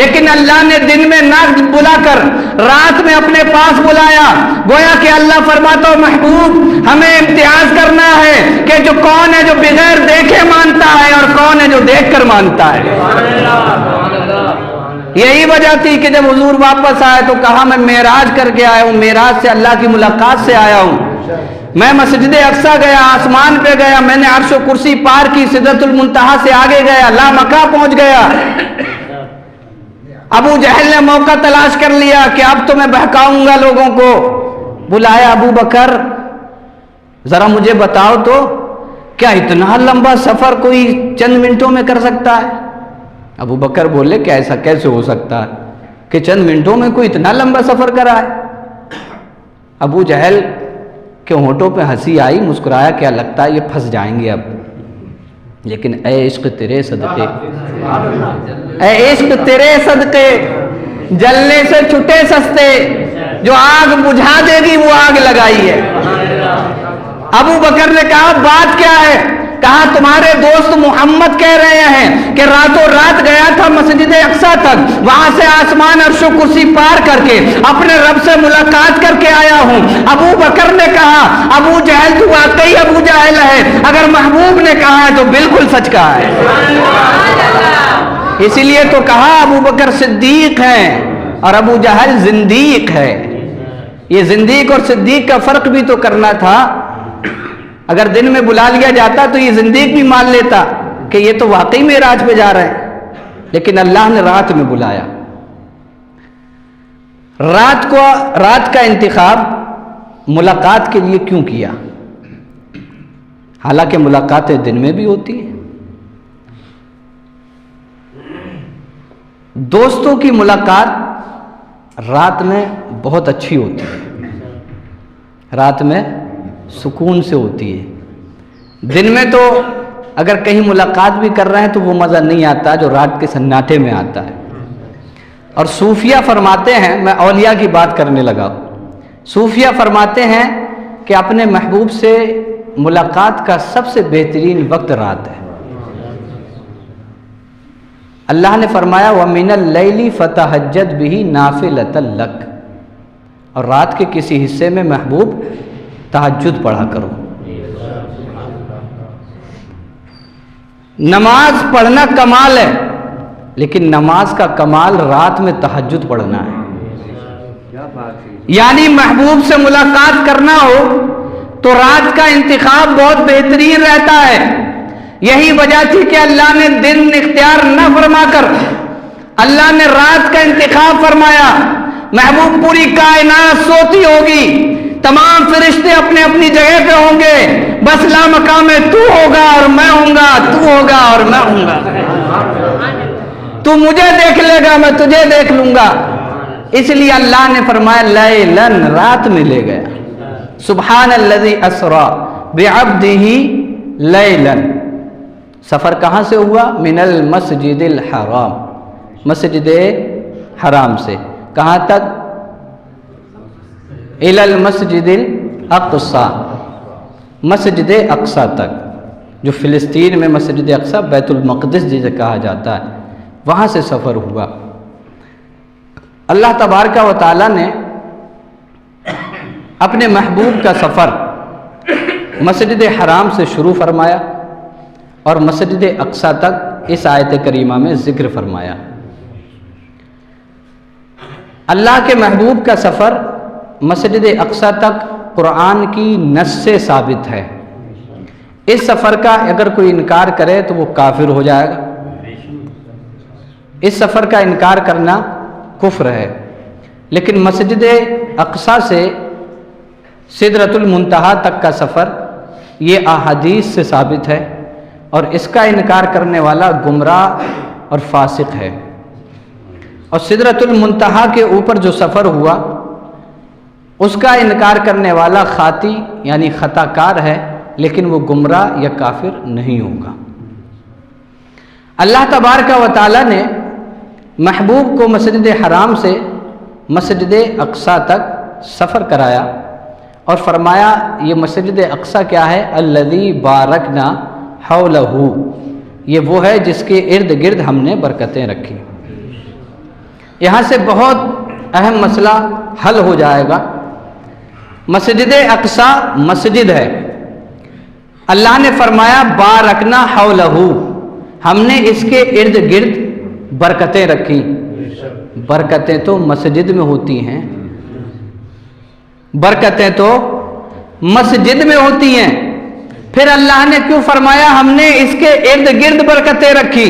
لیکن اللہ نے دن میں نہ بلا کر رات میں اپنے پاس بلایا، گویا کہ اللہ فرماتا محبوب ہمیں امتیاز کرنا ہے کہ جو کون ہے جو بغیر دیکھے مانتا ہے اور کون ہے جو دیکھ کر مانتا ہے۔ یہی وجہ تھی کہ جب حضور واپس آئے تو کہا میں معراج کر کے آیا ہوں، معراج سے اللہ کی ملاقات سے آیا ہوں، میں مسجد اقصیٰ گیا، آسمان پہ گیا، میں نے عرش و کرسی پار کی، سدرۃ المنتہا سے آگے گیا، لامکہ پہنچ گیا۔ ابو جہل نے موقع تلاش کر لیا کہ اب تو میں بہکاؤں گا لوگوں کو، بلایا ابو بکر ذرا مجھے بتاؤ تو کیا اتنا لمبا سفر کوئی چند منٹوں میں کر سکتا ہے؟ ابو بکر بولے کہ ایسا کیسے ہو سکتا ہے کہ چند منٹوں میں کوئی اتنا لمبا سفر کرا ہے؟ ابو جہل کے ہونٹوں پہ ہنسی آئی، مسکرایا، کیا لگتا ہے یہ پھنس جائیں گے اب، لیکن اے عشق تیرے صدقے، اے عشق تیرے صدقے، جلنے سے چھٹے سستے، جو آگ بجھا دے گی وہ آگ لگائی ہے۔ ابو بکر نے کہا بات کیا ہے؟ کہا تمہارے دوست محمد کہہ رہے ہیں کہ راتوں رات گیا تھا مسجد اقصیٰ تک، وہاں سے آسمان عرش و کرسی پار کر کے اپنے رب سے ملاقات کر کے آیا ہوں۔ ابو بکر نے کہا ابو جہل تو واقعی ابو جہل ہے، اگر محبوب نے کہا ہے تو بالکل سچ کہا ہے۔ اسی لیے تو کہا ابو بکر صدیق ہے اور ابو جہل زندیق ہے۔ یہ زندیق اور صدیق کا فرق بھی تو کرنا تھا، اگر دن میں بلا لیا جاتا تو یہ زندیق بھی مان لیتا کہ یہ تو واقعی معراج پہ جا رہے ہیں، لیکن اللہ نے رات میں بلایا۔ رات کا انتخاب ملاقات کے لیے کیوں کیا؟ حالانکہ ملاقاتیں دن میں بھی ہوتی ہیں۔ دوستوں کی ملاقات رات میں بہت اچھی ہوتی ہے، رات میں سکون سے ہوتی ہے۔ دن میں تو اگر کہیں ملاقات بھی کر رہے ہیں تو وہ مزہ نہیں آتا جو رات کے سناٹے میں آتا ہے۔ اور صوفیہ فرماتے ہیں، میں اولیاء کی بات کرنے لگا، صوفیہ فرماتے ہیں کہ اپنے محبوب سے ملاقات کا سب سے بہترین وقت رات ہے۔ اللہ نے فرمایا وَمِنَ اللَّيْلِ فَتَهَجَّدْ بِهِ نَافِلَةً لَكَ، اور رات کے کسی حصے میں محبوب تہجد پڑھا کرو۔ نماز پڑھنا کمال ہے، لیکن نماز کا کمال رات میں تہجد پڑھنا ہے۔ یعنی محبوب سے ملاقات کرنا ہو تو رات کا انتخاب بہت بہترین رہتا ہے۔ یہی وجہ تھی کہ اللہ نے دن اختیار نہ فرما کر اللہ نے رات کا انتخاب فرمایا۔ محبوب پوری کائنات سوتی ہوگی، تمام فرشتے اپنے اپنی جگہ پہ ہوں گے، بس لامکان میں تو ہوگا اور میں ہوں گا، تو ہوگا اور میں ہوں گا، تو مجھے دیکھ لے گا میں تجھے دیکھ لوں گا۔ اس لیے اللہ نے فرمایا لیلن، رات میں لے گیا۔ سبحان الذی اسری بعبدہ لیلن، سفر کہاں سے ہوا؟ من المسجد الحرام، مسجد حرام سے کہاں تک؟ الی المسجد الاقصی، مسجد اقصیٰ تک، جو فلسطین میں مسجد اقصیٰ بیت المقدس جسے کہا جاتا ہے، وہاں سے سفر ہوا۔ اللہ تبارک و تعالیٰ نے اپنے محبوب کا سفر مسجد حرام سے شروع فرمایا اور مسجد اقصیٰ تک اس آیت کریمہ میں ذکر فرمایا۔ اللہ کے محبوب کا سفر مسجد اقصیٰ تک قرآن کی نص سے ثابت ہے۔ اس سفر کا اگر کوئی انکار کرے تو وہ کافر ہو جائے گا۔ اس سفر کا انکار کرنا کفر ہے، لیکن مسجد اقصیٰ سے سدرۃ المنتہا تک کا سفر یہ احادیث سے ثابت ہے، اور اس کا انکار کرنے والا گمراہ اور فاسق ہے۔ اور سدرۃ المنتہا کے اوپر جو سفر ہوا اس کا انکار کرنے والا خاطی یعنی خطا کار ہے، لیکن وہ گمراہ یا کافر نہیں ہوگا۔ اللہ تبارک و تعالیٰ نے محبوب کو مسجد حرام سے مسجد اقصیٰ تک سفر کرایا اور فرمایا یہ مسجد اقصیٰ کیا ہے؟ الذی بارکنا حولہ، یہ وہ ہے جس کے ارد گرد ہم نے برکتیں رکھی۔ یہاں سے بہت اہم مسئلہ حل ہو جائے گا۔ مسجد اقصیٰ مسجد ہے، اللہ نے فرمایا بارکنا حولہ، ہم نے اس کے ارد گرد برکتیں رکھی۔ برکتیں تو مسجد میں ہوتی ہیں، برکتیں تو مسجد میں ہوتی ہیں، پھر اللہ نے کیوں فرمایا ہم نے اس کے ارد گرد برکتیں رکھی؟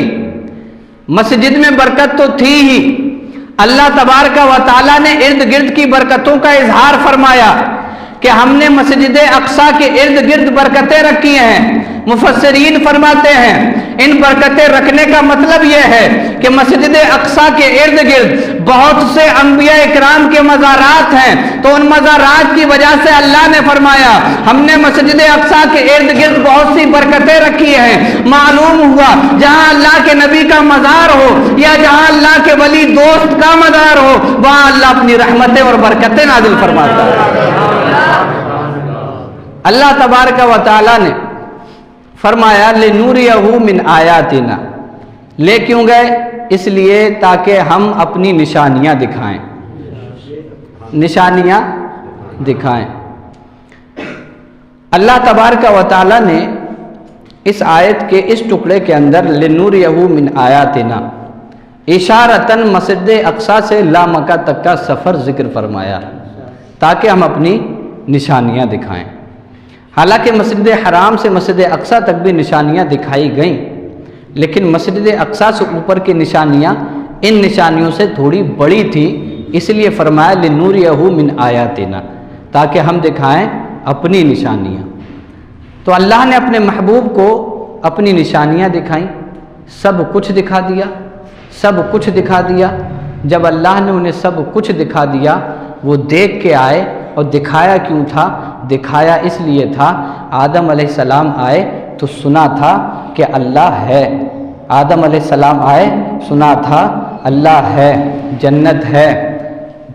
مسجد میں برکت تو تھی ہی، اللہ تبارک و تعالیٰ نے ارد گرد کی برکتوں کا اظہار فرمایا کہ ہم نے مسجد اقصیٰ کے ارد گرد برکتیں رکھی ہیں۔ مفسرین فرماتے ہیں ان برکتیں رکھنے کا مطلب یہ ہے کہ مسجد اقصیٰ کے ارد گرد بہت سے انبیاء اکرام کے مزارات ہیں، تو ان مزارات کی وجہ سے اللہ نے فرمایا ہم نے مسجد اقصیٰ کے ارد گرد بہت سی برکتیں رکھی ہیں۔ معلوم ہوا جہاں اللہ کے نبی کا مزار ہو یا جہاں اللہ کے ولی دوست کا مزار ہو، وہاں اللہ اپنی رحمتیں اور برکتیں نازل فرماتا ہے۔ اللہ تبارک و تعالیٰ نے فرمایا لِنُرِيَهُ مِنْ آیَاتِنَا، لے کیوں گئے؟ اس لیے تاکہ ہم اپنی نشانیاں دکھائیں، نشانیاں دکھائیں۔ اللہ تبارک و تعالیٰ نے اس آیت کے اس ٹکڑے کے اندر لِنُرِيَهُ مِنْ آیَاتِنَا اشارتاً مسجد اقصیٰ سے لامکہ تک کا سفر ذکر فرمایا تاکہ ہم اپنی نشانیاں دکھائیں۔ حالانکہ مسجد حرام سے مسجد اقصیٰ تک بھی نشانیاں دکھائی گئیں، لیکن مسجد اقصیٰ سے اوپر کی نشانیاں ان نشانیوں سے تھوڑی بڑی تھی، اس لیے فرمایا لِنُرِيَهُ مِنْ آیَاتِنَا، تاکہ ہم دکھائیں اپنی نشانیاں۔ تو اللہ نے اپنے محبوب کو اپنی نشانیاں دکھائیں، سب کچھ دکھا دیا، سب کچھ دکھا دیا۔ جب اللہ نے انہیں سب کچھ دکھا دیا، وہ دیکھ کے آئے، اور دکھایا کیوں تھا؟ دکھایا اس لیے تھا آدم علیہ السلام آئے تو سنا تھا کہ اللہ ہے، آدم علیہ السلام آئے سنا تھا اللہ ہے، جنت ہے،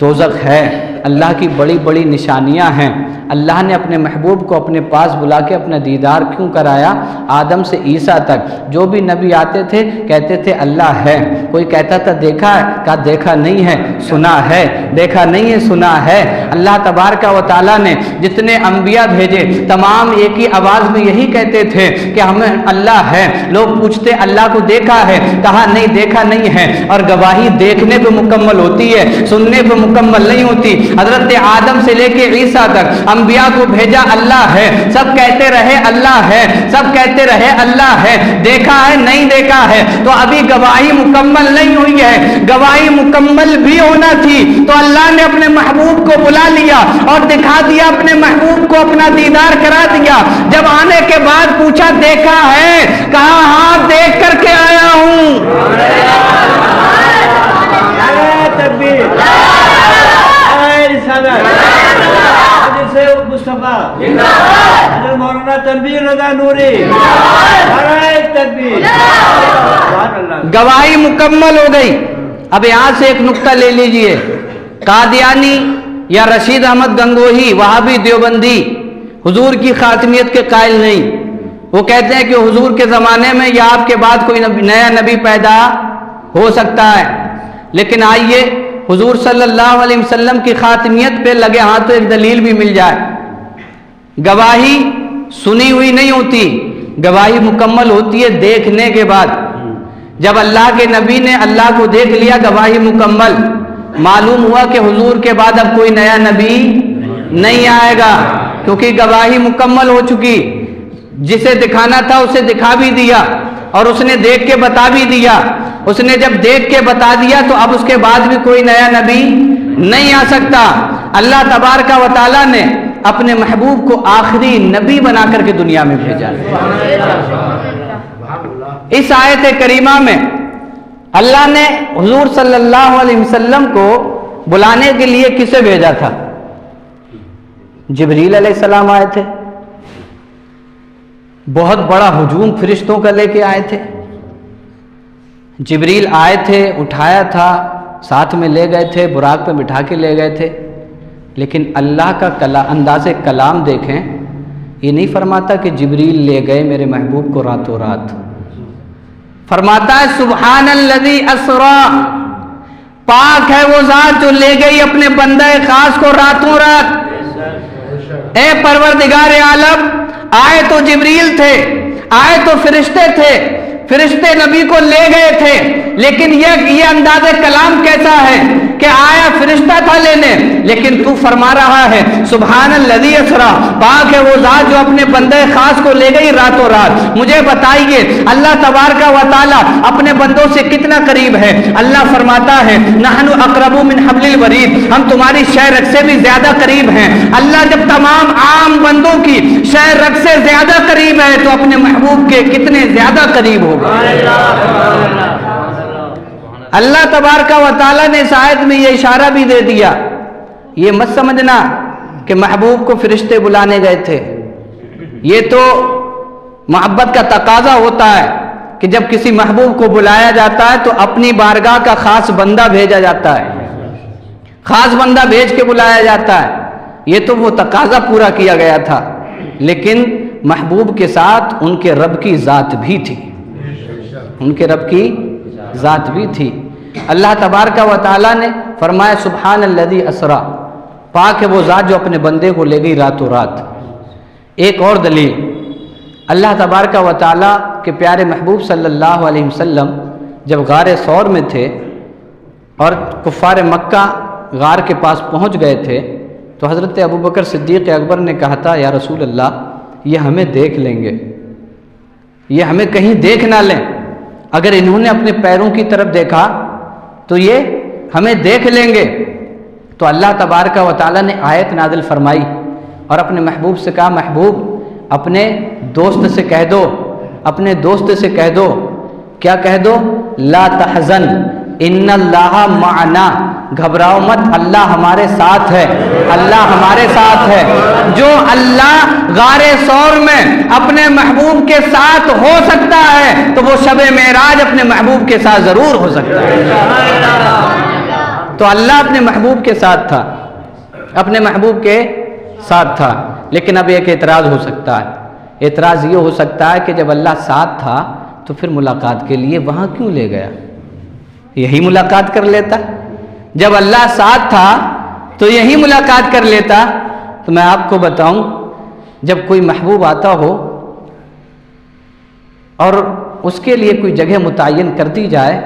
دوزخ ہے، اللہ کی بڑی بڑی نشانیاں ہیں۔ اللہ نے اپنے محبوب کو اپنے پاس بلا کے اپنا دیدار کیوں کرایا؟ آدم سے عیسیٰ تک جو بھی نبی آتے تھے کہتے تھے اللہ ہے، کوئی کہتا تھا دیکھا ہے، کہا دیکھا نہیں ہے سنا ہے، دیکھا نہیں ہے سنا ہے۔ اللہ تبارک و تعالیٰ نے جتنے انبیاء بھیجے تمام ایک ہی آواز میں یہی کہتے تھے کہ ہمیں اللہ ہے۔ لوگ پوچھتے اللہ کو دیکھا ہے؟ کہا نہیں دیکھا نہیں ہے، اور گواہی دیکھنے پہ مکمل ہوتی ہے، سننے پہ مکمل نہیں ہوتی۔ حضرت آدم سے لے کے عیسیٰ تک انبیاء کو بھیجا اللہ ہے، سب کہتے رہے اللہ ہے، سب کہتے رہے اللہ ہے، دیکھا ہے نہیں دیکھا ہے، تو ابھی گواہی مکمل نہیں ہوئی ہے، گواہی مکمل بھی ہونا تھی۔ تو اللہ نے اپنے محبوب کو بلا لیا اور دکھا دیا، اپنے محبوب کو اپنا دیدار کرا دیا۔ جب آنے کے بعد پوچھا دیکھا ہے؟ کہا ہاں دیکھ کر کے آیا ہوں۔ گواہی مکمل ہو گئی۔ اب یہاں سے ایک نقطہ لے لیجئے، قادیانی یا رشید احمد گنگوہی وہابی دیوبندی حضور کی خاتمیت کے قائل نہیں۔ وہ کہتے ہیں کہ حضور کے زمانے میں یا آپ کے بعد کوئی نیا نبی پیدا ہو سکتا ہے، لیکن آئیے حضور صلی اللہ علیہ وسلم کی خاتمیت پہ لگے ہاتھ ایک دلیل بھی مل جائے۔ گواہی سنی ہوئی نہیں ہوتی، گواہی مکمل ہوتی ہے دیکھنے کے بعد۔ جب اللہ کے نبی نے اللہ کو دیکھ لیا گواہی مکمل، معلوم ہوا کہ حضور کے بعد اب کوئی نیا نبی نہیں آئے گا، کیونکہ گواہی مکمل ہو چکی۔ جسے دکھانا تھا اسے دکھا بھی دیا اور اس نے دیکھ کے بتا بھی دیا۔ اس نے جب دیکھ کے بتا دیا تو اب اس کے بعد بھی کوئی نیا نبی نہیں آ سکتا۔ اللہ تبارک و تعالیٰ نے اپنے محبوب کو آخری نبی بنا کر کے دنیا میں بھیجا۔ اس آیت کریمہ میں اللہ نے حضور صلی اللہ علیہ وسلم کو بلانے کے لیے کسے بھیجا تھا؟ جبریل علیہ السلام آئے تھے، بہت بڑا ہجوم فرشتوں کا لے کے آئے تھے۔ جبریل آئے تھے، اٹھایا تھا، ساتھ میں لے گئے تھے، براق پہ بٹھا کے لے گئے تھے، لیکن اللہ کا انداز کلام دیکھیں، یہ نہیں فرماتا کہ جبریل لے گئے میرے محبوب کو راتوں رات، فرماتا ہے سبحان الذی اسرا، پاک ہے وہ ذات جو لے گئی اپنے بندہ خاص کو راتوں رات۔ اے پروردگار عالم، آئے تو جبریل تھے، آئے تو فرشتے تھے، فرشتے نبی کو لے گئے تھے، لیکن یہ انداز کلام کیسا ہے کہ آیا فرشتہ تھا لینے، لیکن تو فرما رہا ہے سبحان الذی اسری، پاک ہے وہ ذات جو اپنے بندے خاص کو لے گئی راتوں رات۔ مجھے بتائیے اللہ تبارک و تعالی اپنے بندوں سے کتنا قریب ہے؟ اللہ فرماتا ہے نحن اقرب من حبل الورید، ہم تمہاری شہ رگ سے بھی زیادہ قریب ہیں۔ اللہ جب تمام عام بندوں کی شہ رگ سے زیادہ قریب ہے تو اپنے محبوب کے کتنے زیادہ قریب ہوگا۔ اللہ تبارک و تعالیٰ نے اس آیت میں یہ اشارہ بھی دے دیا، یہ مت سمجھنا کہ محبوب کو فرشتے بلانے گئے تھے، یہ تو محبت کا تقاضا ہوتا ہے کہ جب کسی محبوب کو بلایا جاتا ہے تو اپنی بارگاہ کا خاص بندہ بھیجا جاتا ہے، خاص بندہ بھیج کے بلایا جاتا ہے، یہ تو وہ تقاضا پورا کیا گیا تھا، لیکن محبوب کے ساتھ ان کے رب کی ذات بھی تھی، ان کے رب کی ذات بھی تھی۔ اللہ تبارک و تعالیٰ نے فرمایا سبحان الذی اسری، پاک ہے وہ ذات جو اپنے بندے کو لے گئی راتوں رات۔ ایک اور دلیل، اللہ تبارک و تعالیٰ کے پیارے محبوب صلی اللہ علیہ وسلم جب غار ثور میں تھے اور کفار مکہ غار کے پاس پہنچ گئے تھے تو حضرت ابوبکر صدیق اکبر نے کہا تھا یا رسول اللہ یہ ہمیں دیکھ لیں گے، یہ ہمیں کہیں دیکھ نہ لیں، اگر انہوں نے اپنے پیروں کی طرف دیکھا تو یہ ہمیں دیکھ لیں گے۔ تو اللہ تبارک و تعالیٰ نے آیت نازل فرمائی اور اپنے محبوب سے کہا محبوب اپنے دوست سے کہہ دو، اپنے دوست سے کہہ دو، کیا کہہ دو؟ لا تحزن ان اللہ معنا، گھبراؤ مت، اللہ ہمارے ساتھ ہے، اللہ ہمارے ساتھ ہے۔ جو اللہ غار ثور میں اپنے محبوب کے ساتھ ہو سکتا ہے تو وہ شب معراج اپنے محبوب کے ساتھ ضرور ہو سکتا ہے۔ تو اللہ اپنے محبوب کے ساتھ تھا، اپنے محبوب کے ساتھ تھا، لیکن اب ایک اعتراض ہو سکتا ہے، اعتراض یہ ہو سکتا ہے کہ جب اللہ ساتھ تھا تو پھر ملاقات کے لیے وہاں کیوں لے گیا؟ یہی ملاقات کر لیتا، جب اللہ ساتھ تھا تو یہی ملاقات کر لیتا۔ تو میں آپ کو بتاؤں جب کوئی محبوب آتا ہو اور اس کے لیے کوئی جگہ متعین کر دی جائے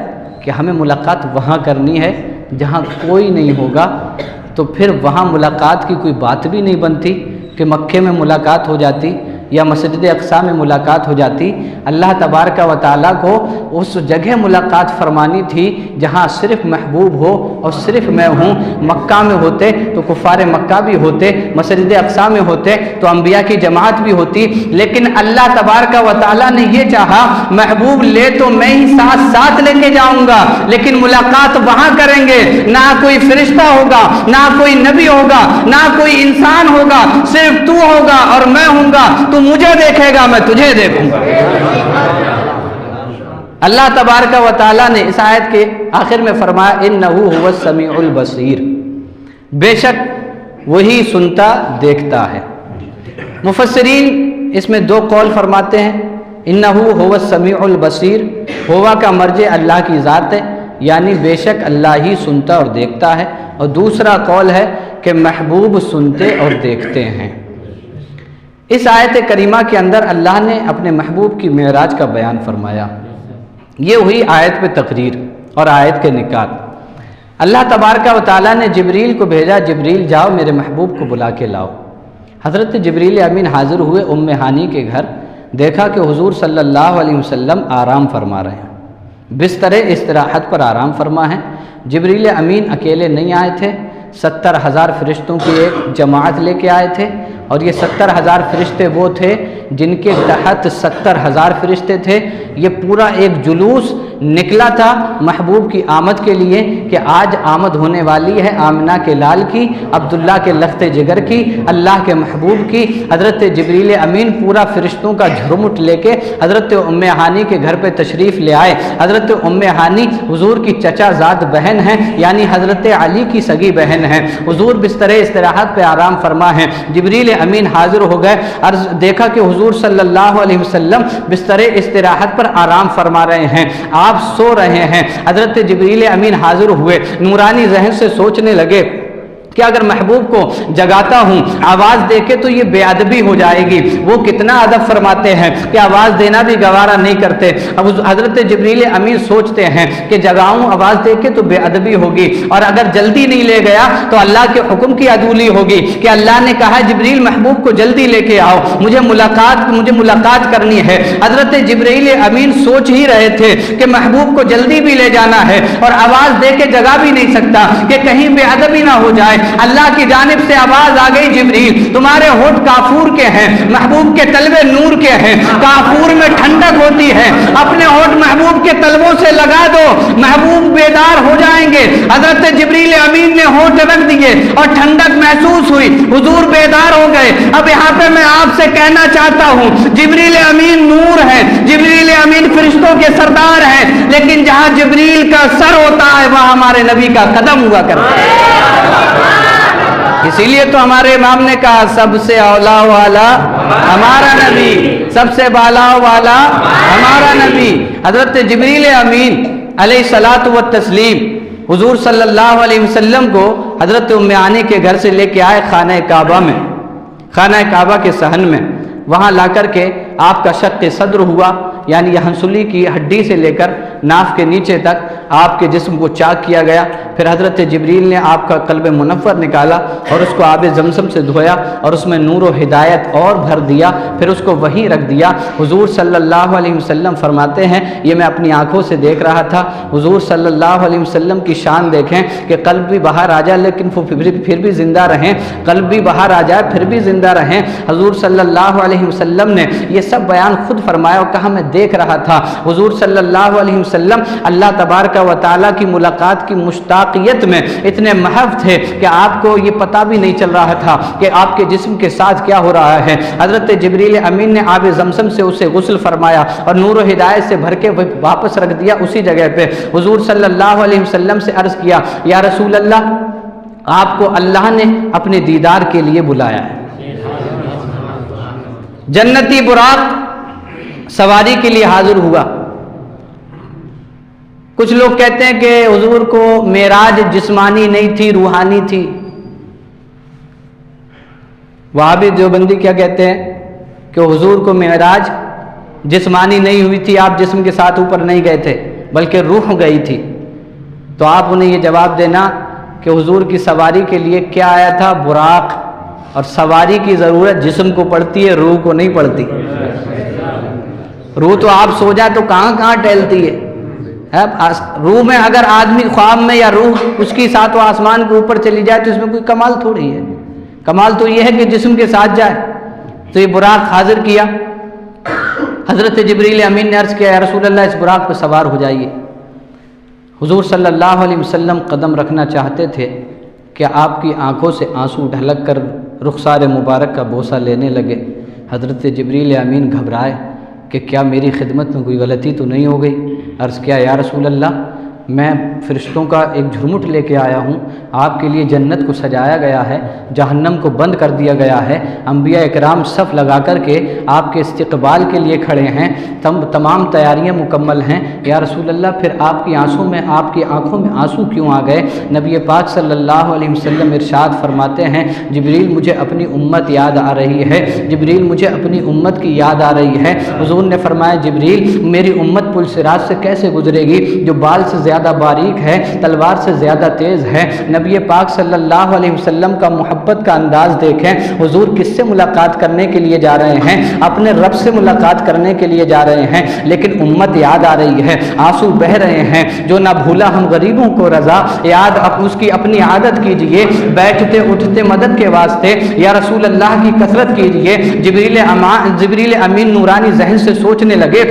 کہ ہمیں ملاقات وہاں کرنی ہے جہاں کوئی نہیں ہوگا، تو پھر وہاں ملاقات کی کوئی بات بھی نہیں بنتی کہ مکے میں ملاقات ہو جاتی یا مسجد اقصیٰ میں ملاقات ہو جاتی۔ اللہ تبارک و تعالیٰ کو اس جگہ ملاقات فرمانی تھی جہاں صرف محبوب ہو اور صرف میں ہوں۔ مکہ میں ہوتے تو کفار مکہ بھی ہوتے، مسجد اقصیٰ میں ہوتے تو انبیاء کی جماعت بھی ہوتی، لیکن اللہ تبارک و تعالیٰ نے یہ چاہا محبوب لے تو میں ہی ساتھ ساتھ لے کے جاؤں گا، لیکن ملاقات وہاں کریں گے، نہ کوئی فرشتہ ہوگا، نہ کوئی نبی ہوگا، نہ کوئی انسان ہوگا، صرف تو ہوگا اور میں ہوں گا۔ تو مجھے دیکھے گا میں تجھے دیکھوں گا۔ اللہ تبارک و تعالیٰ نے اس آیت کے آخر میں فرمایا انہو هو السمیع البصیر، بے شک وہی سنتا دیکھتا ہے۔ مفسرین اس میں دو قول فرماتے ہیں، انہو هو السمیع البصیر، ہوا کا مرجع اللہ کی ذات ہے، یعنی بے شک اللہ ہی سنتا اور دیکھتا ہے، اور دوسرا قول ہے کہ محبوب سنتے اور دیکھتے ہیں۔ اس آیت کریمہ کے اندر اللہ نے اپنے محبوب کی معراج کا بیان فرمایا، یہ ہوئی آیت پہ تقریر اور آیت کے نکات۔ اللہ تبارک و تعالیٰ نے جبریل کو بھیجا، جبریل جاؤ میرے محبوب کو بلا کے لاؤ۔ حضرت جبریل امین حاضر ہوئے ام ہانی کے گھر، دیکھا کہ حضور صلی اللہ علیہ وسلم آرام فرما رہے ہیں، بستر استراحت پر آرام فرما ہیں۔ جبریل امین اکیلے نہیں آئے تھے، 70,000 فرشتوں کی ایک جماعت لے کے آئے تھے، اور یہ 70,000 فرشتے وہ تھے جن کے تحت 70,000 فرشتے تھے۔ یہ پورا ایک جلوس نکلا تھا محبوب کی آمد کے لیے کہ آج آمد ہونے والی ہے آمنہ کے لال کی، عبداللہ کے لخت جگر کی، اللہ کے محبوب کی۔ حضرت جبریل امین پورا فرشتوں کا جھرمٹ لے کے حضرت ام ہانی کے گھر پہ تشریف لے آئے۔ حضرت ام ہانی حضور کی چچا زاد بہن ہیں، یعنی حضرت علی کی سگی بہن ہیں۔ حضور بستر استراحت پہ آرام فرما ہیں، جبریل امین حاضر ہو گئے، عرض دیکھا کہ حضور صلی اللہ علیہ وسلم بستر استراحت پر آرام فرما رہے ہیں، آپ سو رہے ہیں۔ حضرت جبریل امین حاضر ہوئے، نورانی ذہن سے سوچنے لگے کہ اگر محبوب کو جگاتا ہوں آواز دے کے تو یہ بے ادبی ہو جائے گی۔ وہ کتنا ادب فرماتے ہیں کہ آواز دینا بھی گوارا نہیں کرتے۔ اب حضرت جبریل امین سوچتے ہیں کہ جگاؤں آواز دے کے تو بے ادبی ہوگی، اور اگر جلدی نہیں لے گیا تو اللہ کے حکم کی عدولی ہوگی کہ اللہ نے کہا جبریل محبوب کو جلدی لے کے آؤ، مجھے ملاقات کرنی ہے۔ حضرت جبریل امین سوچ ہی رہے تھے کہ محبوب کو جلدی بھی لے جانا ہے اور آواز دے کے جگا بھی نہیں سکتا کہ کہیں بے ادبی نہ ہو جائے۔ اللہ کی جانب سے آواز آ گئی، جبریل تمہارے ہونٹ کافور کے ہیں، محبوب کے تلوے نور کے ہیں، کافور میں ٹھنڈک ہوتی ہے، اپنے ہونٹ محبوب کے تلووں سے لگا دو، محبوب بیدار ہو جائیں گے۔ حضرت جبریل امین نے ہونٹ رکھ دیے اور ٹھنڈک محسوس ہوئی، حضور بیدار ہو گئے۔ اب یہاں پہ میں آپ سے کہنا چاہتا ہوں جبریل امین نور ہے، جبریل امین فرشتوں کے سردار ہیں، لیکن جہاں جبریل کا سر ہوتا ہے وہاں ہمارے نبی کا قدم ہوا کرتا ہے۔ اسی لیے تو ہمارے امام نے کہا سب سے اولا والا ہمارا نبی، سب سے بالا والا ہمارا نبی۔ حضرت جبریل امین علیہ الصلاۃ والتسلیم حضور صلی اللہ علیہ وسلم کو حضرت ام عانی کے گھر سے لے کے آئے خانہ کعبہ میں، خانہ کعبہ کے صحن میں، وہاں لا کر کے آپ کا شق صدر ہوا، یعنی یہ ہنسلی کی ہڈی سے لے کر ناف کے نیچے تک آپ کے جسم کو چاک کیا گیا۔ پھر حضرت جبریل نے آپ کا قلب منور نکالا اور اس کو آب زمزم سے دھویا اور اس میں نور و ہدایت اور بھر دیا، پھر اس کو وہیں رکھ دیا۔ حضور صلی اللہ علیہ وسلم فرماتے ہیں یہ میں اپنی آنکھوں سے دیکھ رہا تھا۔ حضور صلی اللہ علیہ وسلم کی شان دیکھیں کہ قلب بھی باہر آ جائے لیکن پھر بھی زندہ رہیں، قلب بھی باہر آ جائے پھر بھی زندہ رہیں۔ حضور صلی اللہ علیہ وسلم نے یہ سب بیان خود فرمایا اور کہا میں دیکھ رہا تھا۔ حضور صلی اللہ علیہ وسلم اللہ تبارک و تعالیٰ کی ملاقات کی مشتاقیت میں اتنے محو تھے کہ آپ کو یہ پتہ بھی نہیں چل رہا تھا کہ آپ کے جسم کے ساتھ کیا ہو رہا ہے۔ حضرت جبریل امین نے آب زمزم سے اسے غسل فرمایا اور نور و ہدایت سے بھر کے واپس رکھ دیا اسی جگہ پہ۔ حضور صلی اللہ علیہ وسلم سے عرض کیا یا رسول اللہ آپ کو اللہ نے اپنے دیدار کے لیے بلایا ہے۔ جنتی براق سواری کے لیے حاضر ہوا۔ کچھ لوگ کہتے ہیں کہ حضور کو معراج جسمانی نہیں تھی، روحانی تھی۔ وہابی دیوبندی کیا کہتے ہیں کہ حضور کو معراج جسمانی نہیں ہوئی تھی، آپ جسم کے ساتھ اوپر نہیں گئے تھے بلکہ روح گئی تھی۔ تو آپ انہیں یہ جواب دینا کہ حضور کی سواری کے لیے کیا آیا تھا؟ براق، اور سواری کی ضرورت جسم کو پڑتی ہے، روح کو نہیں پڑتی۔ روح تو آپ سو جائے تو کہاں کہاں ٹہلتی ہے۔ روح میں اگر آدمی خواب میں یا روح اس کی ساتھ و آسمان کے اوپر چلی جائے تو اس میں کوئی کمال تھوڑی ہے۔ کمال تو یہ ہے کہ جسم کے ساتھ جائے۔ تو یہ براق حاضر کیا۔ حضرت جبریل امین نے عرض کیا یا رسول اللہ اس براق پہ سوار ہو جائیے۔ حضور صلی اللہ علیہ وسلم قدم رکھنا چاہتے تھے کہ آپ کی آنکھوں سے آنسو ڈھلک کر رخسار مبارک کا بوسہ لینے لگے۔ حضرت جبریل امین گھبرائے کہ کیا میری خدمت میں کوئی غلطی تو نہیں ہو گئی۔ عرض کیا یا رسول اللہ میں فرشتوں کا ایک جھرمٹ لے کے آیا ہوں، آپ کے لیے جنت کو سجایا گیا ہے، جہنم کو بند کر دیا گیا ہے، انبیاء اکرام صف لگا کر کے آپ کے استقبال کے لیے کھڑے ہیں، تمام تیاریاں مکمل ہیں۔ یا رسول اللہ پھر آپ کی آنکھوں میں آنسو کیوں آ گئے؟ نبی پاک صلی اللہ علیہ وسلم ارشاد فرماتے ہیں جبریل مجھے اپنی امت یاد آ رہی ہے، جبریل مجھے اپنی امت کی یاد آ رہی ہے۔ حضور نے فرمایا جبریل میری امت پل صراط سے کیسے گزرے گی جو بال سے زیادہ باریک ہے، تلوار سے زیادہ تیز ہے۔ نبی پاک صلی اللہ علیہ وسلم کا محبت کا انداز دیکھیں، حضور کس سے ملاقات کرنے کے لیے جا رہے ہیں؟ اپنے رب سے ملاقات کرنے کے لیے جا رہے ہیں، لیکن امت یاد آ رہی ہے، آنسو بہ رہے ہیں۔ جو نہ بھولا ہم غریبوں کو رضا، یاد اس کی اپنی عادت کیجئے، بیٹھتے اٹھتے مدد کے واسطے یا رسول اللہ کی کثرت کیجئے۔ جبریل امین نورانی ذہن سے سوچنے لگے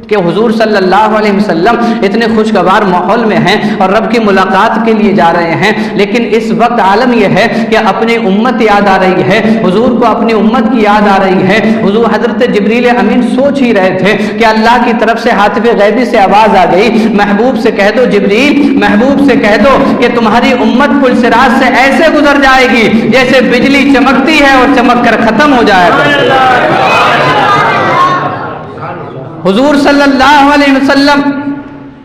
کہ حضور صلی اللہ علیہ وسلم اتنے خوشگوار ماحول میں ہیں اور رب کی ملاقات کے لیے جا رہے ہیں، لیکن اس وقت عالم یہ ہے کہ اپنی امت یاد آ رہی ہے، حضور کو اپنی امت کی یاد آ رہی ہے۔ حضور حضرت جبریل امین سوچ ہی رہے تھے کہ اللہ کی طرف سے ہاتف غیبی سے آواز آ گئی، محبوب سے کہہ دو جبریل، محبوب سے کہہ دو کہ تمہاری امت پل صراط سے ایسے گزر جائے گی جیسے بجلی چمکتی ہے اور چمک کر ختم ہو جائے گا۔ حضور صلی اللہ علیہ وسلم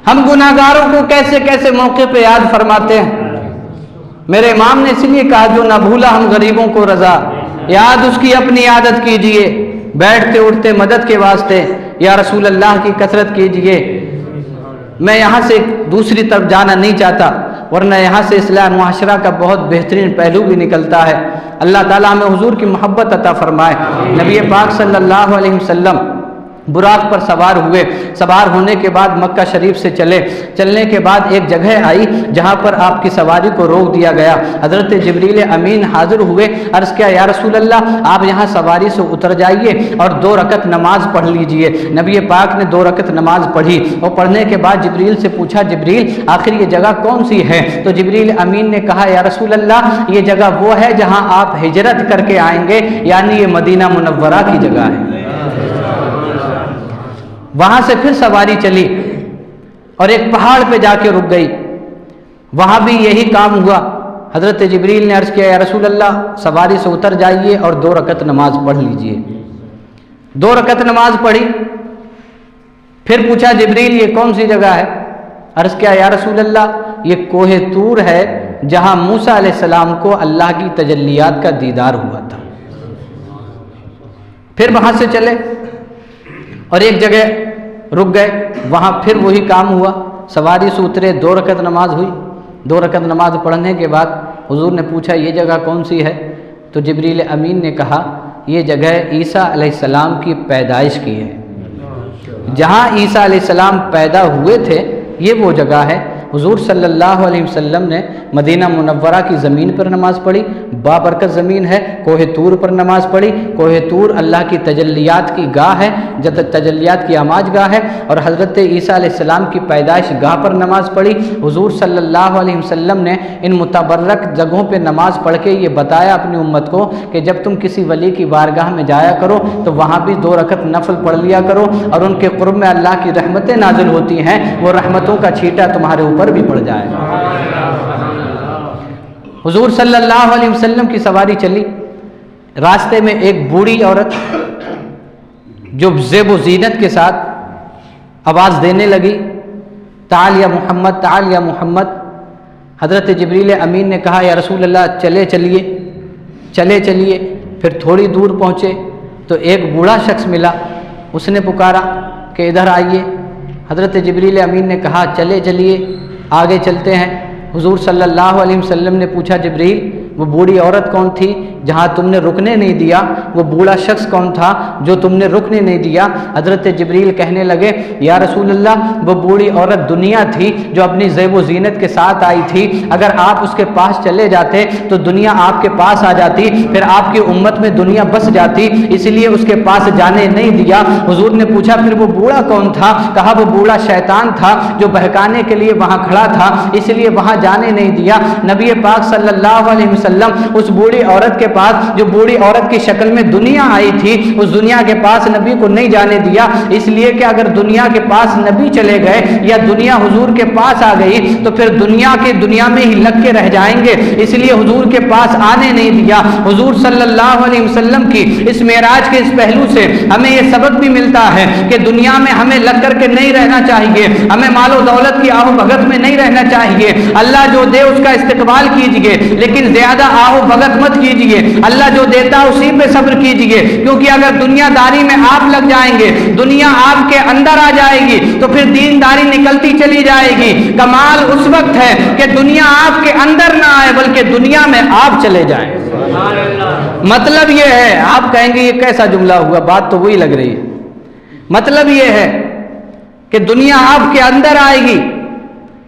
ہم گناہگاروں کو کیسے کیسے موقع پہ یاد فرماتے ہیں۔ میرے امام نے اس لیے کہا جو نہ بھولا ہم غریبوں کو رضا، یاد اس کی اپنی عادت کیجئے، بیٹھتے اٹھتے مدد کے واسطے یا رسول اللہ کی کثرت کیجئے۔ میں یہاں سے دوسری طرف جانا نہیں چاہتا، ورنہ یہاں سے اصلاح معاشرہ کا بہت بہترین پہلو بھی نکلتا ہے۔ اللہ تعالیٰ ہمیں حضور کی محبت عطا فرمائے۔ نبی پاک صلی اللہ علیہ وسلم براق پر سوار ہوئے، سوار ہونے کے بعد مکہ شریف سے چلنے کے بعد ایک جگہ آئی جہاں پر آپ کی سواری کو روک دیا گیا۔ حضرت جبریل امین حاضر ہوئے، عرض کیا یا رسول اللہ آپ یہاں سواری سے اتر جائیے اور 2 رکعت نماز پڑھ لیجئے۔ نبی پاک نے 2 رکعت نماز پڑھی اور پڑھنے کے بعد جبریل سے پوچھا جبریل آخر یہ جگہ کون سی ہے؟ تو جبریل امین نے کہا یا رسول اللہ یہ جگہ وہ ہے جہاں آپ ہجرت کر کے آئیں گے، یعنی یہ مدینہ منورہ کی جگہ ہے۔ وہاں سے پھر سواری چلی اور ایک پہاڑ پہ جا کے رک گئی، وہاں بھی یہی کام ہوا۔ حضرت جبریل نے عرض کیا یا رسول اللہ سواری سے اتر جائیے اور 2 رکعت نماز پڑھ لیجئے۔ 2 رکعت نماز پڑھی، پھر پوچھا جبریل یہ کون سی جگہ ہے؟ عرض کیا یا رسول اللہ یہ کوہ طور ہے جہاں موسیٰ علیہ السلام کو اللہ کی تجلیات کا دیدار ہوا تھا۔ پھر وہاں سے چلے اور ایک جگہ رک گئے، وہاں پھر وہی کام ہوا، سواری سے اترے، 2 رکعت نماز ہوئی۔ 2 رکعت نماز پڑھنے کے بعد حضور نے پوچھا یہ جگہ کون سی ہے؟ تو جبریل امین نے کہا یہ جگہ عیسیٰ علیہ السلام کی پیدائش کی ہے، جہاں عیسیٰ علیہ السلام پیدا ہوئے تھے یہ وہ جگہ ہے۔ حضور صلی اللہ علیہ وسلم نے مدینہ منورہ کی زمین پر نماز پڑھی، بابرکت زمین ہے، کوہ طور پر نماز پڑھی۔ کوہ طور اللہ کی تجلیات کی گاہ ہے، تجلیات کی آماج گاہ ہے، اور حضرت عیسیٰ علیہ السلام کی پیدائش گاہ پر نماز پڑھی۔ حضور صلی اللہ علیہ وسلم نے ان متبرک جگہوں پہ نماز پڑھ کے یہ بتایا اپنی امت کو کہ جب تم کسی ولی کی بارگاہ میں جایا کرو تو وہاں بھی 2 رکعت نفل پڑھ لیا کرو، اور ان کے قرب میں اللہ کی رحمتیں نازل ہوتی ہیں، وہ رحمتوں کا چھیٹا تمہارے اوپر بھی پڑ جائے گا۔ حضور صلی اللہ علیہ وسلم کی سواری چلی، راستے میں ایک بوڑھی عورت جو زیب و زینت کے ساتھ آواز دینے لگی تعال یا محمد تعال یا محمد۔ حضرت جبریل امین نے کہا یا رسول اللہ چلیے۔ پھر تھوڑی دور پہنچے تو ایک بوڑھا شخص ملا، اس نے پکارا کہ ادھر آئیے۔ حضرت جبریل امین نے کہا چلیے آگے چلتے ہیں۔ حضور صلی اللہ علیہ وسلم نے پوچھا جبریل وہ بوڑھی عورت کون تھی جہاں تم نے رکنے نہیں دیا؟ وہ بوڑھا شخص کون تھا جو تم نے رکنے نہیں دیا؟ حضرت جبریل کہنے لگے یا رسول اللہ وہ بوڑھی عورت دنیا تھی جو اپنی زیب و زینت کے ساتھ آئی تھی، اگر آپ اس کے پاس چلے جاتے تو دنیا آپ کے پاس آ جاتی، پھر آپ کی امت میں دنیا بس جاتی، اس لیے اس کے پاس جانے نہیں دیا۔ حضور نے پوچھا پھر وہ بوڑھا کون تھا؟ کہا وہ بوڑھا شیطان تھا جو بہکانے کے لیے وہاں کھڑا تھا، اس لیے وہاں جانے نہیں دیا۔ نبی پاک صلی اللہ علیہ وسلم اس بوڑھی عورت کے پاس جو بوڑھی عورت کی شکل میں دنیا آئی تھی، اس دنیا کے پاس نبی کو نہیں جانے دیا، اس لیے کہ اگر دنیا کے پاس نبی چلے گئے یا دنیا حضور کے پاس آ گئی تو پھر دنیا میں ہی لگ کے رہ جائیں گے، اس لیے حضور کے پاس آنے نہیں دیا۔ حضور صلی اللہ علیہ وسلم کی اس معراج کے اس پہلو سے ہمیں یہ سبق بھی ملتا ہے کہ دنیا میں ہمیں لگ کر کے نہیں رہنا چاہیے، ہمیں مال و دولت کی آہو بھگت میں نہیں رہنا چاہیے۔ اللہ جو دے اس کا استقبال کیجئے، لیکن زیادہ آہو بھگت مت کیجئے۔ اللہ جو دیتا اسی پہ صبر کیجئے، کیونکہ اگر دنیا داری میں آپ لگ جائیں گے، دنیا آپ کے اندر آ جائے گی تو پھر دینداری نکلتی چلی جائے گی۔ کمال اس وقت ہے کہ دنیا آپ کے اندر نہ آئے بلکہ دنیا میں آپ چلے جائیں۔ مطلب یہ ہے، آپ کہیں گے یہ کیسا جملہ ہوا، بات تو وہی لگ رہی ہے۔ مطلب یہ ہے کہ دنیا آپ کے اندر آئے گی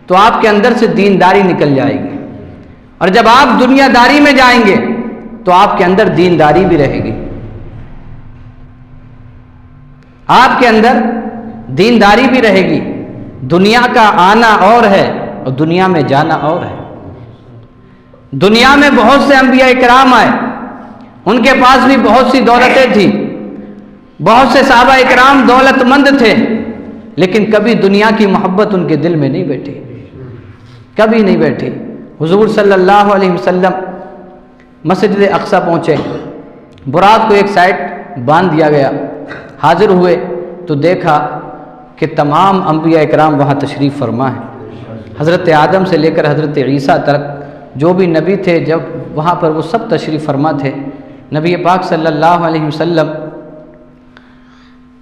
تو آپ کے اندر سے دینداری نکل جائے گی، اور جب آپ دنیا داری میں جائیں گے تو آپ کے اندر دینداری بھی رہے گی۔ آپ کے اندر دینداری بھی رہے گی۔ دنیا کا آنا اور ہے اور دنیا میں جانا اور ہے۔ دنیا میں بہت سے انبیاء اکرام آئے، ان کے پاس بھی بہت سی دولتیں تھیں، بہت سے صحابہ اکرام دولت مند تھے، لیکن کبھی دنیا کی محبت ان کے دل میں نہیں بیٹھی، کبھی نہیں بیٹھی۔ حضور صلی اللہ علیہ وسلم مسجد اقصی پہنچے، براق کو ایک سائڈ باندھ دیا گیا، حاضر ہوئے تو دیکھا کہ تمام انبیاء اکرام وہاں تشریف فرما ہے، حضرت آدم سے لے کر حضرت عیسیٰ تک جو بھی نبی تھے جب وہاں پر وہ سب تشریف فرما تھے۔ نبی پاک صلی اللہ علیہ وسلم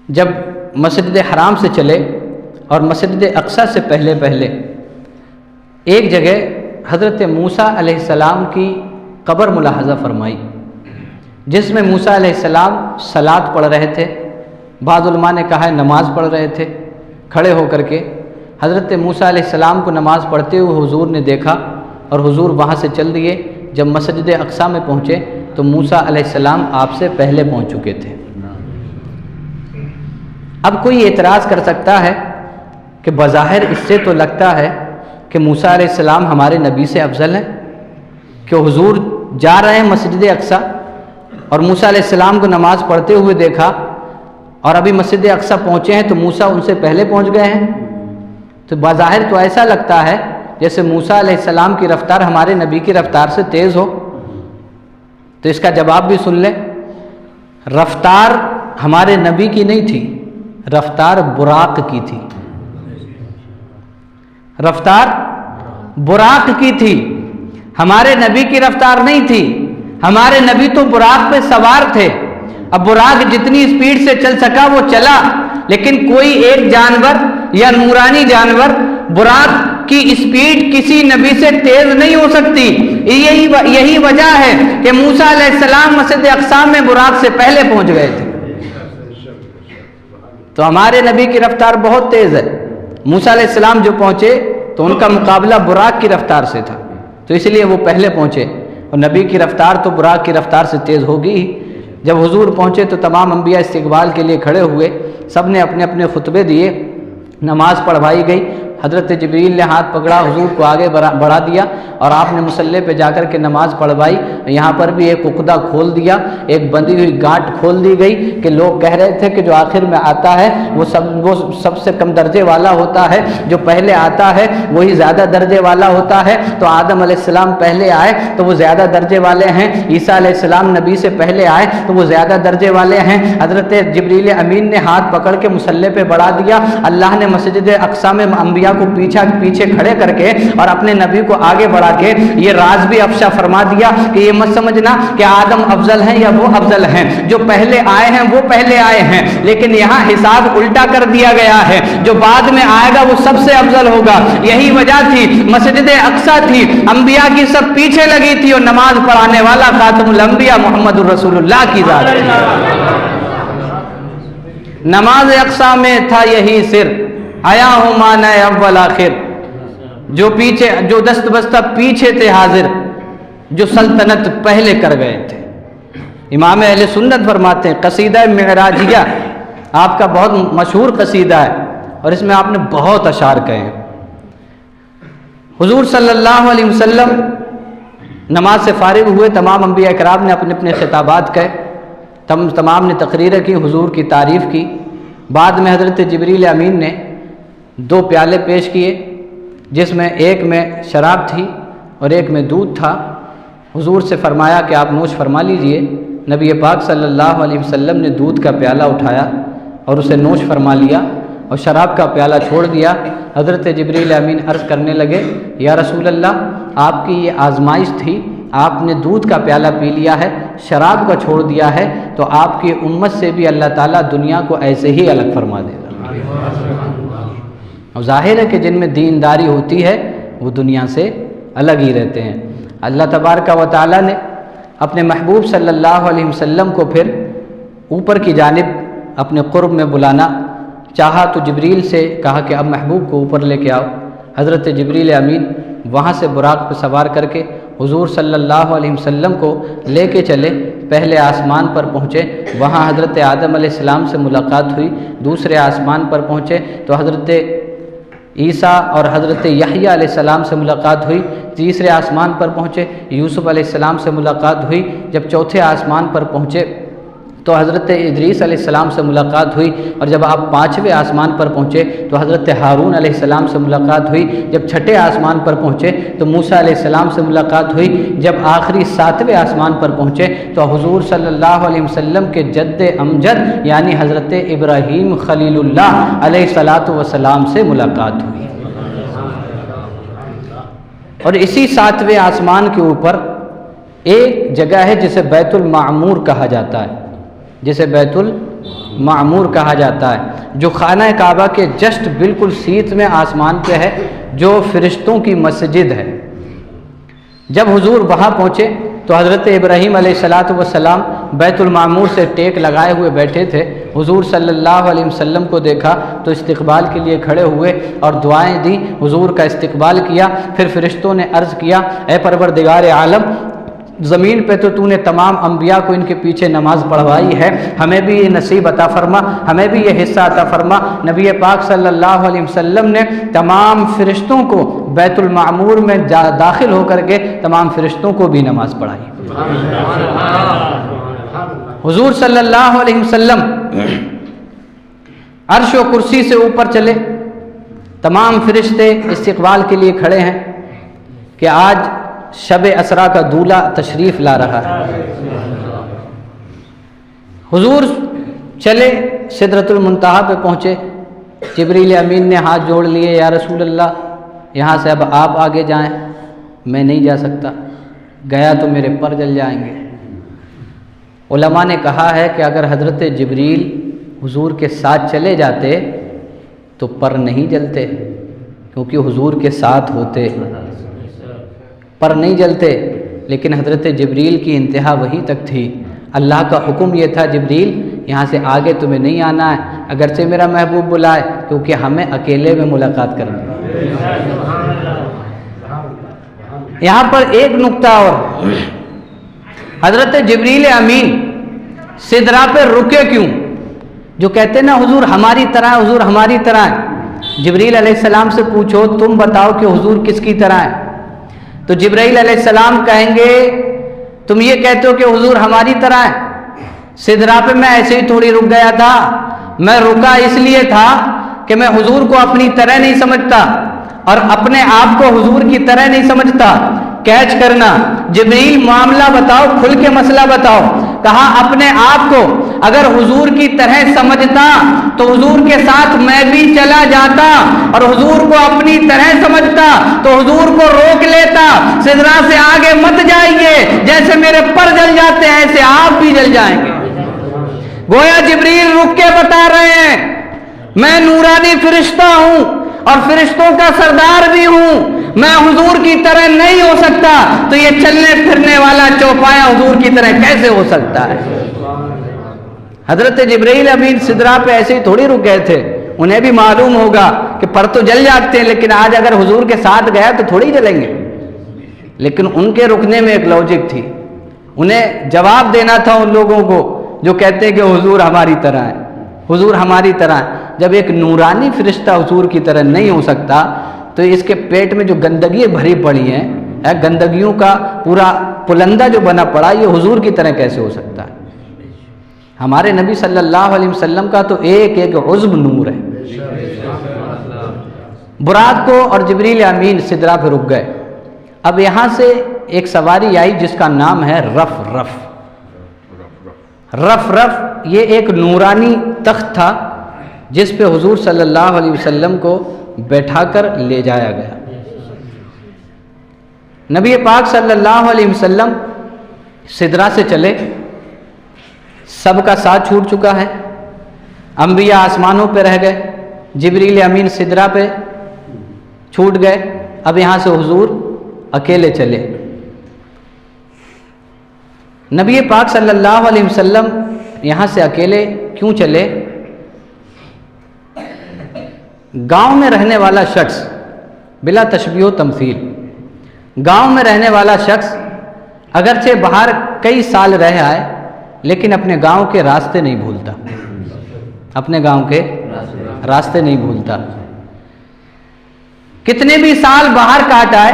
جب مسجد حرام سے چلے اور مسجد اقصیٰ سے پہلے ایک جگہ حضرت موسیٰ علیہ السلام کی قبر ملاحظہ فرمائی، جس میں موسیٰ علیہ السلام صلاۃ پڑھ رہے تھے، بعض علماء نے کہا ہے نماز پڑھ رہے تھے کھڑے ہو کر کے۔ حضرت موسیٰ علیہ السلام کو نماز پڑھتے ہوئے حضور نے دیکھا اور حضور وہاں سے چل دیے۔ جب مسجد اقصیٰ میں پہنچے تو موسیٰ علیہ السلام آپ سے پہلے پہنچ چکے تھے۔ اب کوئی اعتراض کر سکتا ہے کہ بظاہر اس سے تو لگتا ہے کہ موسیٰ علیہ السلام ہمارے نبی سے افضل ہیں، کہ حضور جا رہے ہیں مسجد اقصیٰ اور موسیٰ علیہ السلام کو نماز پڑھتے ہوئے دیکھا اور ابھی مسجد اقصیٰ پہنچے ہیں تو موسیٰ ان سے پہلے پہنچ گئے ہیں۔ تو بظاہر تو ایسا لگتا ہے جیسے موسیٰ علیہ السلام کی رفتار ہمارے نبی کی رفتار سے تیز ہو۔ تو اس کا جواب بھی سن لیں، رفتار ہمارے نبی کی نہیں تھی، رفتار براق کی تھی، رفتار براق کی تھی، ہمارے نبی کی رفتار نہیں تھی۔ ہمارے نبی تو براق پہ سوار تھے، اب براق جتنی اسپیڈ سے چل سکا وہ چلا، لیکن کوئی ایک جانور یا نورانی جانور براق کی اسپیڈ کسی نبی سے تیز نہیں ہو سکتی۔ یہی وجہ ہے کہ موسیٰ علیہ السلام مسجد اقصیٰ میں براق سے پہلے پہنچ گئے تھے۔ تو ہمارے نبی کی رفتار بہت تیز ہے، موسیٰ علیہ السلام جو پہنچے تو ان کا مقابلہ براق کی رفتار سے تھا، تو اس لیے وہ پہلے پہنچے، اور نبی کی رفتار تو براق کی رفتار سے تیز ہوگی ہی۔ جب حضور پہنچے تو تمام انبیاء استقبال کے لیے کھڑے ہوئے، سب نے اپنے اپنے خطبے دیے، نماز پڑھوائی گئی۔ حضرت جبریل نے ہاتھ پکڑا، حضور کو آگے بڑھا دیا اور آپ نے مصلی پہ جا کر کے نماز پڑھوائی۔ یہاں پر بھی ایک عقدہ کھول دیا، ایک بندھی ہوئی گانٹ کھول دی گئی کہ لوگ کہہ رہے تھے کہ جو آخر میں آتا ہے وہ سب سے کم درجے والا ہوتا ہے، جو پہلے آتا ہے وہی زیادہ درجے والا ہوتا ہے۔ تو آدم علیہ السلام پہلے آئے تو وہ زیادہ درجے والے ہیں، عیسیٰ علیہ السلام نبی سے پہلے آئے تو وہ زیادہ درجے والے ہیں۔ حضرت جبریل امین نے ہاتھ پکڑ کے مصلی پہ بڑھا دیا۔ اللہ نے مسجد اقصیٰ میں انبیاء کو پیچھے کھڑے کر کے اور اپنے نبی کو آگے بڑھا کے یہ راز بھی افشا فرما دیا کہ یہ مت سمجھنا کہ آدم افضل ہیں یا وہ افضل ہیں، جو پہلے آئے ہیں وہ پہلے آئے ہیں، لیکن یہاں حساب الٹا کر دیا گیا ہے، جو بعد میں آئے گا وہ سب سے افضل ہوگا۔ یہی وجہ تھی، مسجد اقصیٰ تھی، انبیاء کی سب پیچھے لگی تھی اور نماز پڑھانے والا خاتم الانبیاء محمد الرسول اللہ کی ذات نماز اقصیٰ میں تھا یہی سر، آیا ہوں مانا اول آخر، جو دست بستہ پیچھے تھے حاضر، جو سلطنت پہلے کر گئے تھے۔ امام اہل سنت فرماتے ہیں قصیدہ معراجیہ آپ کا بہت مشہور قصیدہ ہے اور اس میں آپ نے بہت اشعار کہے ہیں۔ حضور صلی اللہ علیہ وسلم نماز سے فارغ ہوئے، تمام انبیاء کرام نے اپنے اپنے خطابات کہے، تمام نے تقریریں کی، حضور کی تعریف کی۔ بعد میں حضرت جبریل امین نے 2 پیالے پیش کیے، جس میں ایک میں شراب تھی اور ایک میں دودھ تھا۔ حضور سے فرمایا کہ آپ نوش فرما لیجئے۔ نبی پاک صلی اللہ علیہ وسلم نے دودھ کا پیالہ اٹھایا اور اسے نوش فرما لیا اور شراب کا پیالہ چھوڑ دیا۔ حضرت جبریل امین عرض کرنے لگے، یا رسول اللہ، آپ کی یہ آزمائش تھی، آپ نے دودھ کا پیالہ پی لیا ہے، شراب کا چھوڑ دیا ہے، تو آپ کی امت سے بھی اللہ تعالیٰ دنیا کو ایسے ہی الگ فرما دے گا۔ اور ظاہر ہے کہ جن میں دینداری ہوتی ہے وہ دنیا سے الگ ہی رہتے ہیں۔ اللہ تبارک و تعالیٰ نے اپنے محبوب صلی اللہ علیہ وسلم کو پھر اوپر کی جانب اپنے قرب میں بلانا چاہا تو جبریل سے کہا کہ اب محبوب کو اوپر لے کے آؤ۔ حضرت جبریل امین وہاں سے براق پہ سوار کر کے حضور صلی اللہ علیہ وسلم کو لے کے چلے، پہلے آسمان پر پہنچے، وہاں حضرت آدم علیہ السلام سے ملاقات ہوئی۔ دوسرے آسمان پر پہنچے تو حضرت عیسیٰ اور حضرت یحییٰ علیہ السلام سے ملاقات ہوئی۔ تیسرے آسمان پر پہنچے، یوسف علیہ السلام سے ملاقات ہوئی۔ جب چوتھے آسمان پر پہنچے تو حضرت ادریس علیہ السلام سے ملاقات ہوئی، اور جب آپ 5ویں آسمان پر پہنچے تو حضرت ہارون علیہ السلام سے ملاقات ہوئی۔ جب 6ٹھے آسمان پر پہنچے تو موسیٰ علیہ السلام سے ملاقات ہوئی۔ جب آخری 7ویں آسمان پر پہنچے تو حضور صلی اللہ علیہ وسلم کے جد امجد یعنی حضرت ابراہیم خلیل اللہ علیہ الصلاۃ والسلام سے ملاقات ہوئی۔ اور اسی 7ویں آسمان کے اوپر ایک جگہ ہے جسے بیت المعمور کہا جاتا ہے، جسے بیت المعمور کہا جاتا ہے، جو خانہ کعبہ کے جسٹ بالکل 7ویں آسمان پہ ہے، جو فرشتوں کی مسجد ہے۔ جب حضور وہاں پہنچے تو حضرت ابراہیم علیہ السلام بیت المعمور سے ٹیک لگائے ہوئے بیٹھے تھے۔ حضور صلی اللہ علیہ وسلم کو دیکھا تو استقبال کے لیے کھڑے ہوئے اور دعائیں دیں، حضور کا استقبال کیا۔ پھر فرشتوں نے عرض کیا، اے پروردگار عالم، زمین پہ تو نے تمام انبیاء کو ان کے پیچھے نماز پڑھوائی ہے، ہمیں بھی یہ نصیب عطا فرما، ہمیں بھی یہ حصہ عطا فرما۔ نبی پاک صلی اللہ علیہ وسلم نے تمام فرشتوں کو بیت المعمور میں داخل ہو کر کے تمام فرشتوں کو بھی نماز پڑھائی۔ حضور صلی اللہ علیہ وسلم عرش و کرسی سے اوپر چلے، تمام فرشتے استقبال کے لیے کھڑے ہیں کہ آج شب اسرا کا دولہا تشریف لا رہا ہے۔ حضور چلے، سدرۃ المنتہا پہ پہنچے، جبریل امین نے ہاتھ جوڑ لیے، یا رسول اللہ یہاں سے اب آپ آگے جائیں، میں نہیں جا سکتا، گیا تو میرے پر جل جائیں گے۔ علماء نے کہا ہے کہ اگر حضرت جبریل حضور کے ساتھ چلے جاتے تو پر نہیں جلتے، کیونکہ حضور کے ساتھ ہوتے، پر نہیں جلتے۔ لیکن حضرت جبریل کی انتہا وہی تک تھی، اللہ کا حکم یہ تھا، جبریل یہاں سے آگے تمہیں نہیں آنا ہے، اگرچہ میرا محبوب بلائے، کیونکہ ہمیں اکیلے میں ملاقات کرنی ہے۔ یہاں پر ایک نقطہ اور، حضرت جبریل امین سدرا پہ رکے کیوں؟ جو کہتے نا حضور ہماری طرح ہے، حضور ہماری طرح ہے، جبریل علیہ السلام سے پوچھو تم بتاؤ کہ حضور کس کی طرح ہے، تو جبرائیل علیہ السلام کہیں گے تم یہ کہتے ہو کہ حضور ہماری طرح ہے، سدرا پہ میں ایسے ہی تھوڑی رک گیا تھا، میں رکا اس لیے تھا کہ میں حضور کو اپنی طرح نہیں سمجھتا اور اپنے آپ کو حضور کی طرح نہیں سمجھتا۔ کیچ کرنا، جبریل معاملہ بتاؤ، کھل کے مسئلہ بتاؤ۔ کہا اپنے آپ کو اگر حضور کی طرح سمجھتا تو حضور کے ساتھ میں بھی چلا جاتا، اور حضور کو اپنی طرح سمجھتا تو حضور کو روک لیتا، سدرا سے آگے مت جائیے، جیسے میرے پر جل جاتے ہیں ایسے آپ بھی جل جائیں گے۔ گویا جبریل رک کے بتا رہے ہیں میں نورانی فرشتہ ہوں اور فرشتوں کا سردار بھی ہوں، میں حضور کی طرح نہیں ہو سکتا، تو یہ چلنے پھرنے والا چوپایا حضور کی طرح کیسے ہو سکتا ہے؟ حضرت جبرائیل امین سدرا پہ ایسے ہی تھوڑی رک گئے تھے، انہیں بھی معلوم ہوگا کہ پر تو جل جاتے ہیں، لیکن آج اگر حضور کے ساتھ گیا تو تھوڑی جلیں گے۔ لیکن ان کے رکنے میں ایک لاجک تھی، انہیں جواب دینا تھا ان لوگوں کو جو کہتے ہیں کہ حضور ہماری طرح ہے، حضور ہماری طرح ہے۔ جب ایک نورانی فرشتہ حضور کی طرح نہیں ہو سکتا تو اس کے پیٹ میں جو گندگیاں بھری پڑی ہیں، گندگیوں کا پورا پلندہ جو بنا پڑا، یہ حضور کی طرح کیسے ہو سکتا ہے؟ ہمارے نبی صلی اللہ علیہ وسلم کا تو ایک ایک عضو نور ہے۔ برات کو اور جبریل امین سدرا پہ رک گئے۔ اب یہاں سے ایک سواری آئی جس کا نام ہے رف رف۔ رف رف یہ ایک نورانی تخت تھا جس پہ حضور صلی اللہ علیہ وسلم کو بیٹھا کر لے جایا گیا۔ نبی پاک صلی اللہ علیہ وسلم سدرا سے چلے، سب کا ساتھ چھوٹ چکا ہے، انبیاء آسمانوں پہ رہ گئے، جبریل امین سدرا پہ چھوٹ گئے، اب یہاں سے حضور اکیلے چلے۔ نبی پاک صلی اللہ علیہ وسلم یہاں سے اکیلے کیوں چلے؟ گاؤں میں رہنے والا شخص، بلا تشبیہ و تمثیل، گاؤں میں رہنے والا شخص اگرچہ باہر کئی سال رہ آئے لیکن اپنے گاؤں کے راستے نہیں بھولتا، اپنے گاؤں کے راستے نہیں بھولتا۔ کتنے بھی سال باہر کاٹ آئے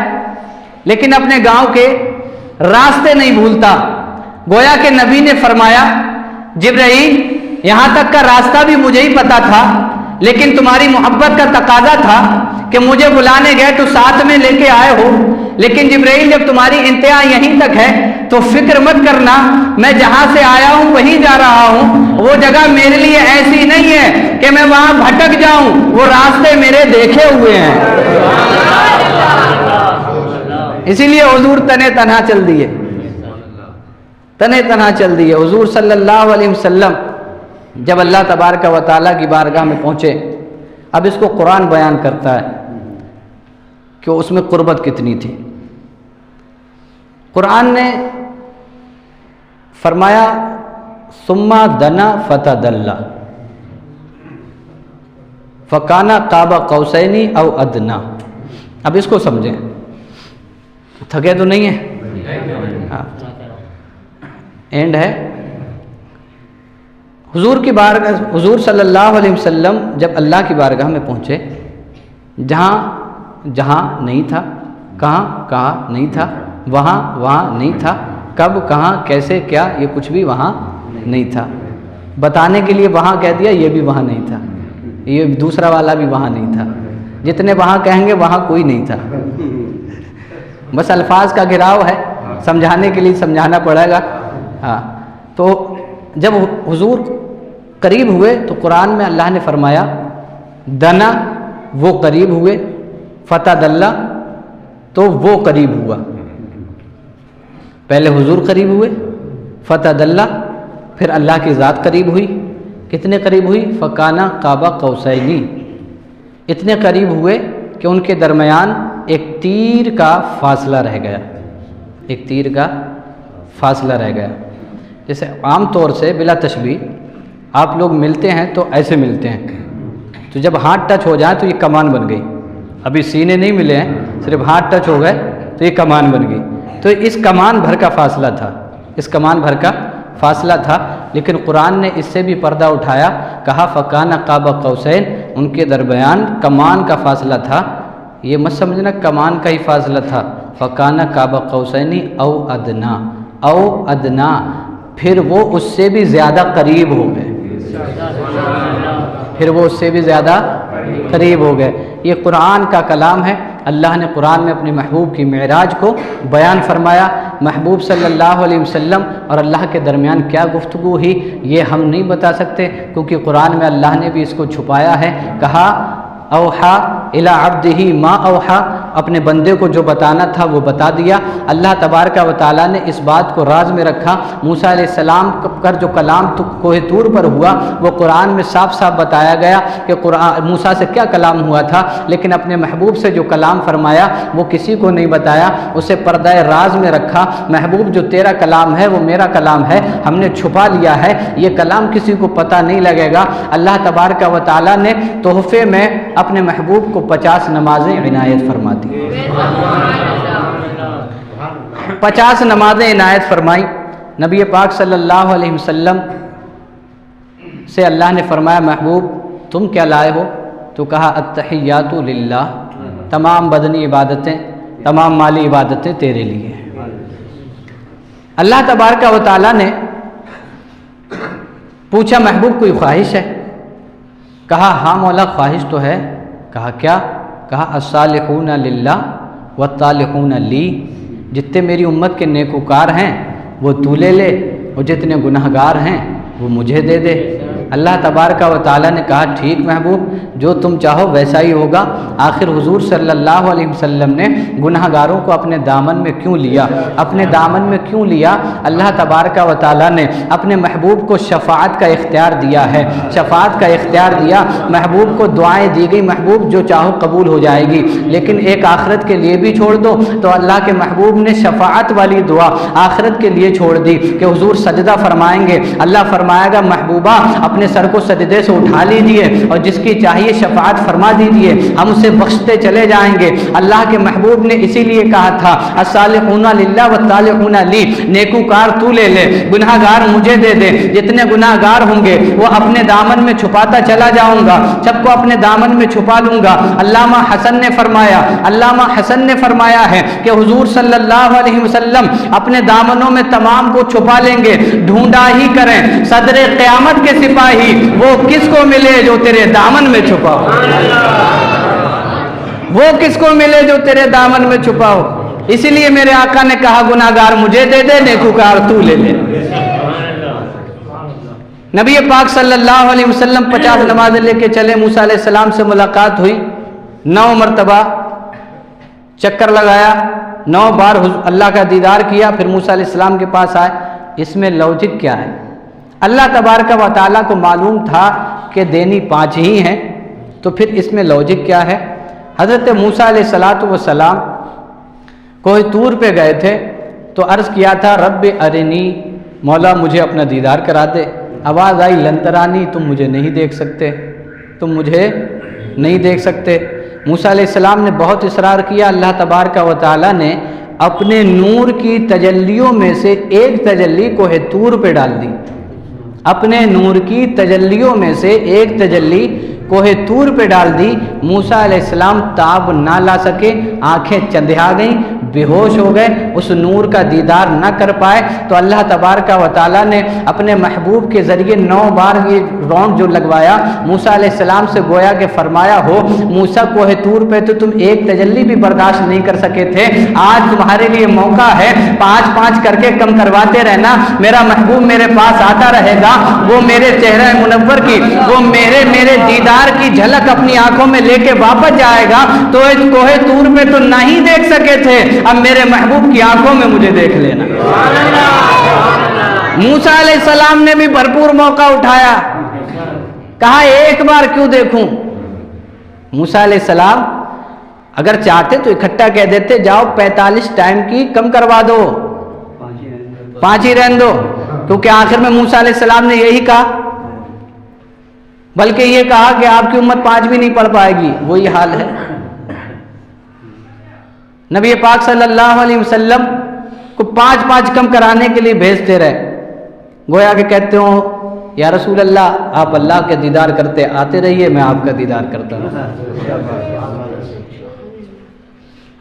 لیکن اپنے گاؤں کے راستے نہیں بھولتا۔ گویا کہ نبی نے فرمایا جبرائیل یہاں تک کا راستہ بھی مجھے ہی پتا تھا، لیکن تمہاری محبت کا تقاضا تھا کہ مجھے بلانے گئے تو ساتھ میں لے کے آئے ہو، لیکن جبرائیل جب تمہاری انتہا یہیں تک ہے تو فکر مت کرنا، میں جہاں سے آیا ہوں وہیں جا رہا ہوں، وہ جگہ میرے لیے ایسی نہیں ہے کہ میں وہاں بھٹک جاؤں، وہ راستے میرے دیکھے ہوئے ہیں۔ اسی لیے حضور تنے تنہا چل دیے، تنے تنہا چل دیے حضور صلی اللہ علیہ وسلم جب اللہ تبارک و تعالیٰ کی بارگاہ میں پہنچے۔ اب اس کو قرآن بیان کرتا ہے کہ اس میں قربت کتنی تھی۔ قرآن نے فرمایا ثم دنا فتدلی فکان قاب قوسین او ادنا۔ اب اس کو سمجھیں، تھکے تو نہیں ہیں؟ اینڈ ہے حضور کی بارگاہ، حضور صلی اللہ علیہ وسلم جب اللہ کی بارگاہ میں پہنچے، جہاں نہیں تھا، کہاں نہیں تھا، وہاں نہیں تھا، کب کہاں کیسے کیا یہ کچھ بھی وہاں نہیں تھا، بتانے کے لیے وہاں کہہ دیا یہ بھی وہاں نہیں تھا، یہ دوسرا والا بھی وہاں نہیں تھا، جتنے وہاں کہیں گے وہاں کوئی نہیں تھا، بس الفاظ کا گھراؤ ہے، سمجھانے کے لیے سمجھانا پڑے گا۔ ہاں، تو جب حضور قریب ہوئے تو قرآن میں اللہ نے فرمایا دنا، وہ قریب ہوئے، فتدلی تو وہ قریب ہوا، پہلے حضور قریب ہوئے، فتدلی پھر اللہ کی ذات قریب ہوئی، کتنے قریب ہوئی؟ فکانا قاب قوسین، اتنے قریب ہوئے کہ ان کے درمیان ایک تیر کا فاصلہ رہ گیا، ایک تیر کا فاصلہ رہ گیا۔ جیسے عام طور سے بلا تشبیہ آپ لوگ ملتے ہیں تو ایسے ملتے ہیں، تو جب ہاتھ ٹچ ہو جائے تو یہ کمان بن گئی، ابھی سینے نہیں ملے ہیں، صرف ہاتھ ٹچ ہو گئے تو یہ کمان بن گئی، تو اس کمان بھر کا فاصلہ تھا، اس کمان بھر کا فاصلہ تھا، لیکن قرآن نے اس سے بھی پردہ اٹھایا، کہا فکان قاب قوسین، ان کے درمیان کمان کا فاصلہ تھا، یہ مت سمجھنا کمان کا ہی فاصلہ تھا، فکان قاب قوسین او ادنا، او ادنا پھر وہ اس سے بھی زیادہ قریب ہو گئے، پھر وہ اس سے بھی زیادہ قریب ہو گئے۔ یہ قرآن کا کلام ہے، اللہ نے قرآن میں اپنے محبوب کی معراج کو بیان فرمایا، محبوب صلی اللہ علیہ وسلم اور اللہ کے درمیان کیا گفتگو ہوئی یہ ہم نہیں بتا سکتے، کیونکہ قرآن میں اللہ نے بھی اس کو چھپایا ہے، کہا اوحا الی عبدہ ما اوحا، اپنے بندے کو جو بتانا تھا وہ بتا دیا۔ اللہ تبارک و تعالیٰ نے اس بات کو راز میں رکھا، موسیٰ علیہ السلام کا جو کلام کوہ طور پر ہوا وہ قرآن میں صاف صاف بتایا گیا کہ موسیٰ سے کیا کلام ہوا تھا، لیکن اپنے محبوب سے جو کلام فرمایا وہ کسی کو نہیں بتایا، اسے پردہ راز میں رکھا۔ محبوب جو تیرا کلام ہے وہ میرا کلام ہے، ہم نے چھپا لیا ہے، یہ کلام کسی کو پتہ نہیں لگے گا۔ اللہ تبارک و تعالیٰ نے تحفے میں اپنے محبوب کو 50 نمازیں عنایت فرما دی، 50 نمازیں عنایت فرمائی۔ نبی پاک صلی اللہ علیہ وسلم سے اللہ نے فرمایا محبوب تم کیا لائے ہو؟ تو کہا التحیات للہ، تمام بدنی عبادتیں، تمام مالی عبادتیں تیرے لیے۔ اللہ تبارک و تعالیٰ نے پوچھا محبوب کوئی خواہش ہے؟ کہا ہاں مولا خواہش تو ہے۔ کہا کیا؟ کہا الصالحون للہ والطالحون لی، جتنے میری امت کے نیکوکار ہیں وہ تو لے لے، اور جتنے گناہگار ہیں وہ مجھے دے دے۔ اللہ تبارک و تعالیٰ نے کہا ٹھیک محبوب جو تم چاہو ویسا ہی ہوگا۔ آخر حضور صلی اللہ علیہ وسلم نے گناہگاروں کو اپنے دامن میں کیوں لیا؟ اپنے دامن میں کیوں لیا؟ اللہ تبارک و تعالیٰ نے اپنے محبوب کو شفاعت کا اختیار دیا ہے، شفاعت کا اختیار دیا۔ محبوب کو دعائیں دی گئی، محبوب جو چاہو قبول ہو جائے گی، لیکن ایک آخرت کے لیے بھی چھوڑ دو، تو اللہ کے محبوب نے شفاعت والی دعا آخرت کے لیے چھوڑ دی کہ حضور سجدہ فرمائیں گے، اللہ فرمائے گا محبوبہ اپنے سر کو سجدے سے اٹھا لیجئے اور جس کی چاہیے شفاعت فرما دیجئے، ہم اسے بخشتے چلے جائیں گے۔ اللہ کے محبوب نے اسی لیے کہا تھا الصالحون للہ والطالحون لی، نیکوکار تو لے لے، گناہگار مجھے دے دے، جتنے گناہگار ہوں گے وہ اپنے دامن میں چھپاتا چلا جاؤں گا، سب کو اپنے دامن میں چھپا لوں گا۔ علامہ حسن نے فرمایا ہے کہ حضور صلی اللہ علیہ وسلم اپنے دامنوں میں تمام کو چھپا لیں گے، ڈھونڈا ہی کریں صدر قیامت کے سپاہی وہ کس کو ملے جو تیرے دامن میں چھپا ہو، وہ کس کو ملے جو تیرے دامن میں چھپا ہو۔ اسی لیے میرے آقا نے کہا گناہگار مجھے دے دے، نیکوکار تو لے لے۔ نبی پاک صلی اللہ علیہ وسلم 50 نمازیں لے کے چلے، موسیٰ علیہ السلام سے ملاقات ہوئی، 9 مرتبہ چکر لگایا، 9 بار اللہ کا دیدار کیا، پھر موسیٰ علیہ السلام کے پاس آئے، اس میں لاجک کیا ہے؟ اللہ تبارک و تعالیٰ کو معلوم تھا کہ دینی 5 ہی ہیں، تو پھر اس میں لاجک کیا ہے؟ حضرت موسیٰ علیہ السلام کوہ طور پہ گئے تھے تو عرض کیا تھا رب ارنی، مولا مجھے اپنا دیدار کرا دے۔ آواز آئی لن ترانی، تم مجھے نہیں دیکھ سکتے، تم مجھے نہیں دیکھ سکتے۔ موسیٰ علیہ السلام نے بہت اصرار کیا، اللہ تبارک و تعالیٰ نے اپنے نور کی تجلیوں میں سے ایک تجلی کوہ طور پہ ڈال دی، اپنے نور کی تجلیوں میں سے ایک تجلی کوہ طور پہ ڈال دی۔ موسیٰ علیہ السلام تاب نہ لا سکے، آنکھیں چندھیا گئیں، بے ہوش ہو گئے، اس نور کا دیدار نہ کر پائے۔ تو اللہ تبارک و تعالیٰ نے اپنے محبوب کے ذریعے 9 بار یہ راؤنڈ جو لگوایا، موسیٰ علیہ السلام سے گویا کہ فرمایا ہو موسیٰ کوہ طور پہ تو تم ایک تجلی بھی برداشت نہیں کر سکے تھے، آج تمہارے لیے موقع ہے، 5 کر کے کم کرواتے رہنا، میرا محبوب میرے پاس آتا رہے گا، وہ میرے چہرہ منور کی، وہ میرے دیدار کی جھلک اپنی آنکھوں میں لے کے واپس جائے گا۔ تو اس کوہ طور پہ تو نہیں دیکھ سکے تھے، اب میرے محبوب کی آنکھوں میں مجھے دیکھ لینا۔ موسیٰ علیہ السلام نے بھی بھرپور موقع اٹھایا، کہا ایک بار کیوں دیکھوں؟ موسیٰ علیہ السلام اگر چاہتے تو اکٹھا کہہ دیتے جاؤ 45 ٹائم کی کم کروا دو، 5 ہی رہن دو، کیونکہ آخر میں موسیٰ علیہ السلام نے یہی کہا، بلکہ یہ کہا کہ آپ کی امت 5 بھی نہیں پڑھ پائے گی، وہی حال ہے۔ نبی پاک صلی اللہ علیہ وسلم کو 5 کم کرانے کے لیے بھیجتے رہے، گویا کہ کہتے ہو یا رسول اللہ آپ اللہ کے دیدار کرتے آتے رہیے، میں آپ کا دیدار کرتا ہوں۔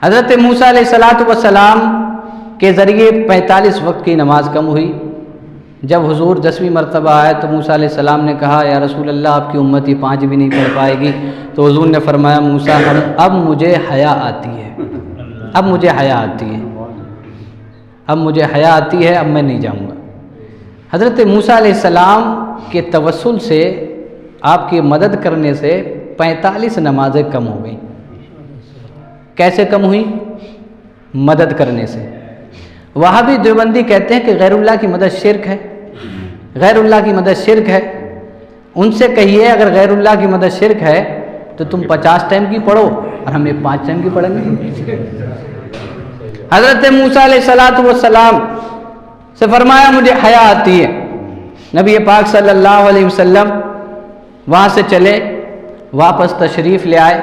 حضرت موسیٰ علیہ السلام کے ذریعے 45 وقت کی نماز کم ہوئی۔ جب حضور 10ویں مرتبہ آئے تو موسیٰ علیہ السلام نے کہا یا رسول اللہ آپ کی امتی 5 بھی نہیں پڑھ پائے گی، تو حضور نے فرمایا موسیٰ اب مجھے حیا آتی ہے، اب مجھے حیا آتی ہے، اب مجھے حیا آتی ہے، اب میں نہیں جاؤں گا۔ حضرت موسیٰ علیہ السلام کے توسل سے، آپ کی مدد کرنے سے 45 نمازیں کم ہو گئیں۔ کیسے کم ہوئی؟ مدد کرنے سے۔ وہابی دیوبندی کہتے ہیں کہ غیر اللہ کی مدد شرک ہے، غیر اللہ کی مدد شرک ہے۔ ان سے کہیے اگر غیر اللہ کی مدد شرک ہے تو تم 50 ٹائم کی پڑھو اور ہم 5 ٹائم کی پڑھیں گے۔ حضرت موسیٰ علیہ السلام سے فرمایا مجھے حیا آتی ہے۔ نبی پاک صلی اللہ علیہ وسلم وہاں سے چلے، واپس تشریف لے آئے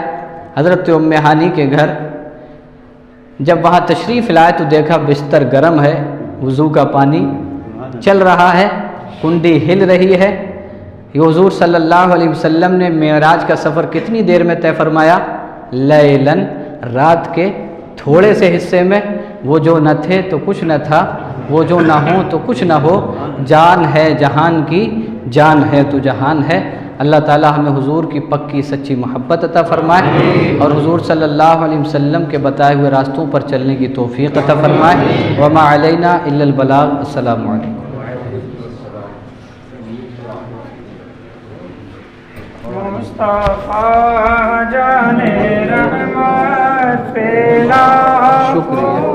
حضرت ام ہانی کے گھر۔ جب وہاں تشریف لائے تو دیکھا بستر گرم ہے، وضو کا پانی چل رہا ہے، کنڈی ہل رہی ہے۔ یہ حضور صلی اللہ علیہ وسلم نے معراج کا سفر کتنی دیر میں طے فرمایا؟ لیلاً، رات کے تھوڑے سے حصے میں۔ وہ جو نہ تھے تو کچھ نہ تھا، وہ جو نہ ہو تو کچھ نہ ہو، جان ہے جہان کی، جان ہے تو جہان ہے۔ اللہ تعالی ہمیں حضور کی پکی سچی محبت عطا فرمائے اور حضور صلی اللہ علیہ وسلم کے بتائے ہوئے راستوں پر چلنے کی توفیق عطا فرمائے۔ وما علینا الا البلاغ۔ السلام علیکم۔ مصطفیٰ جان رحمت پیلا، شکریہ۔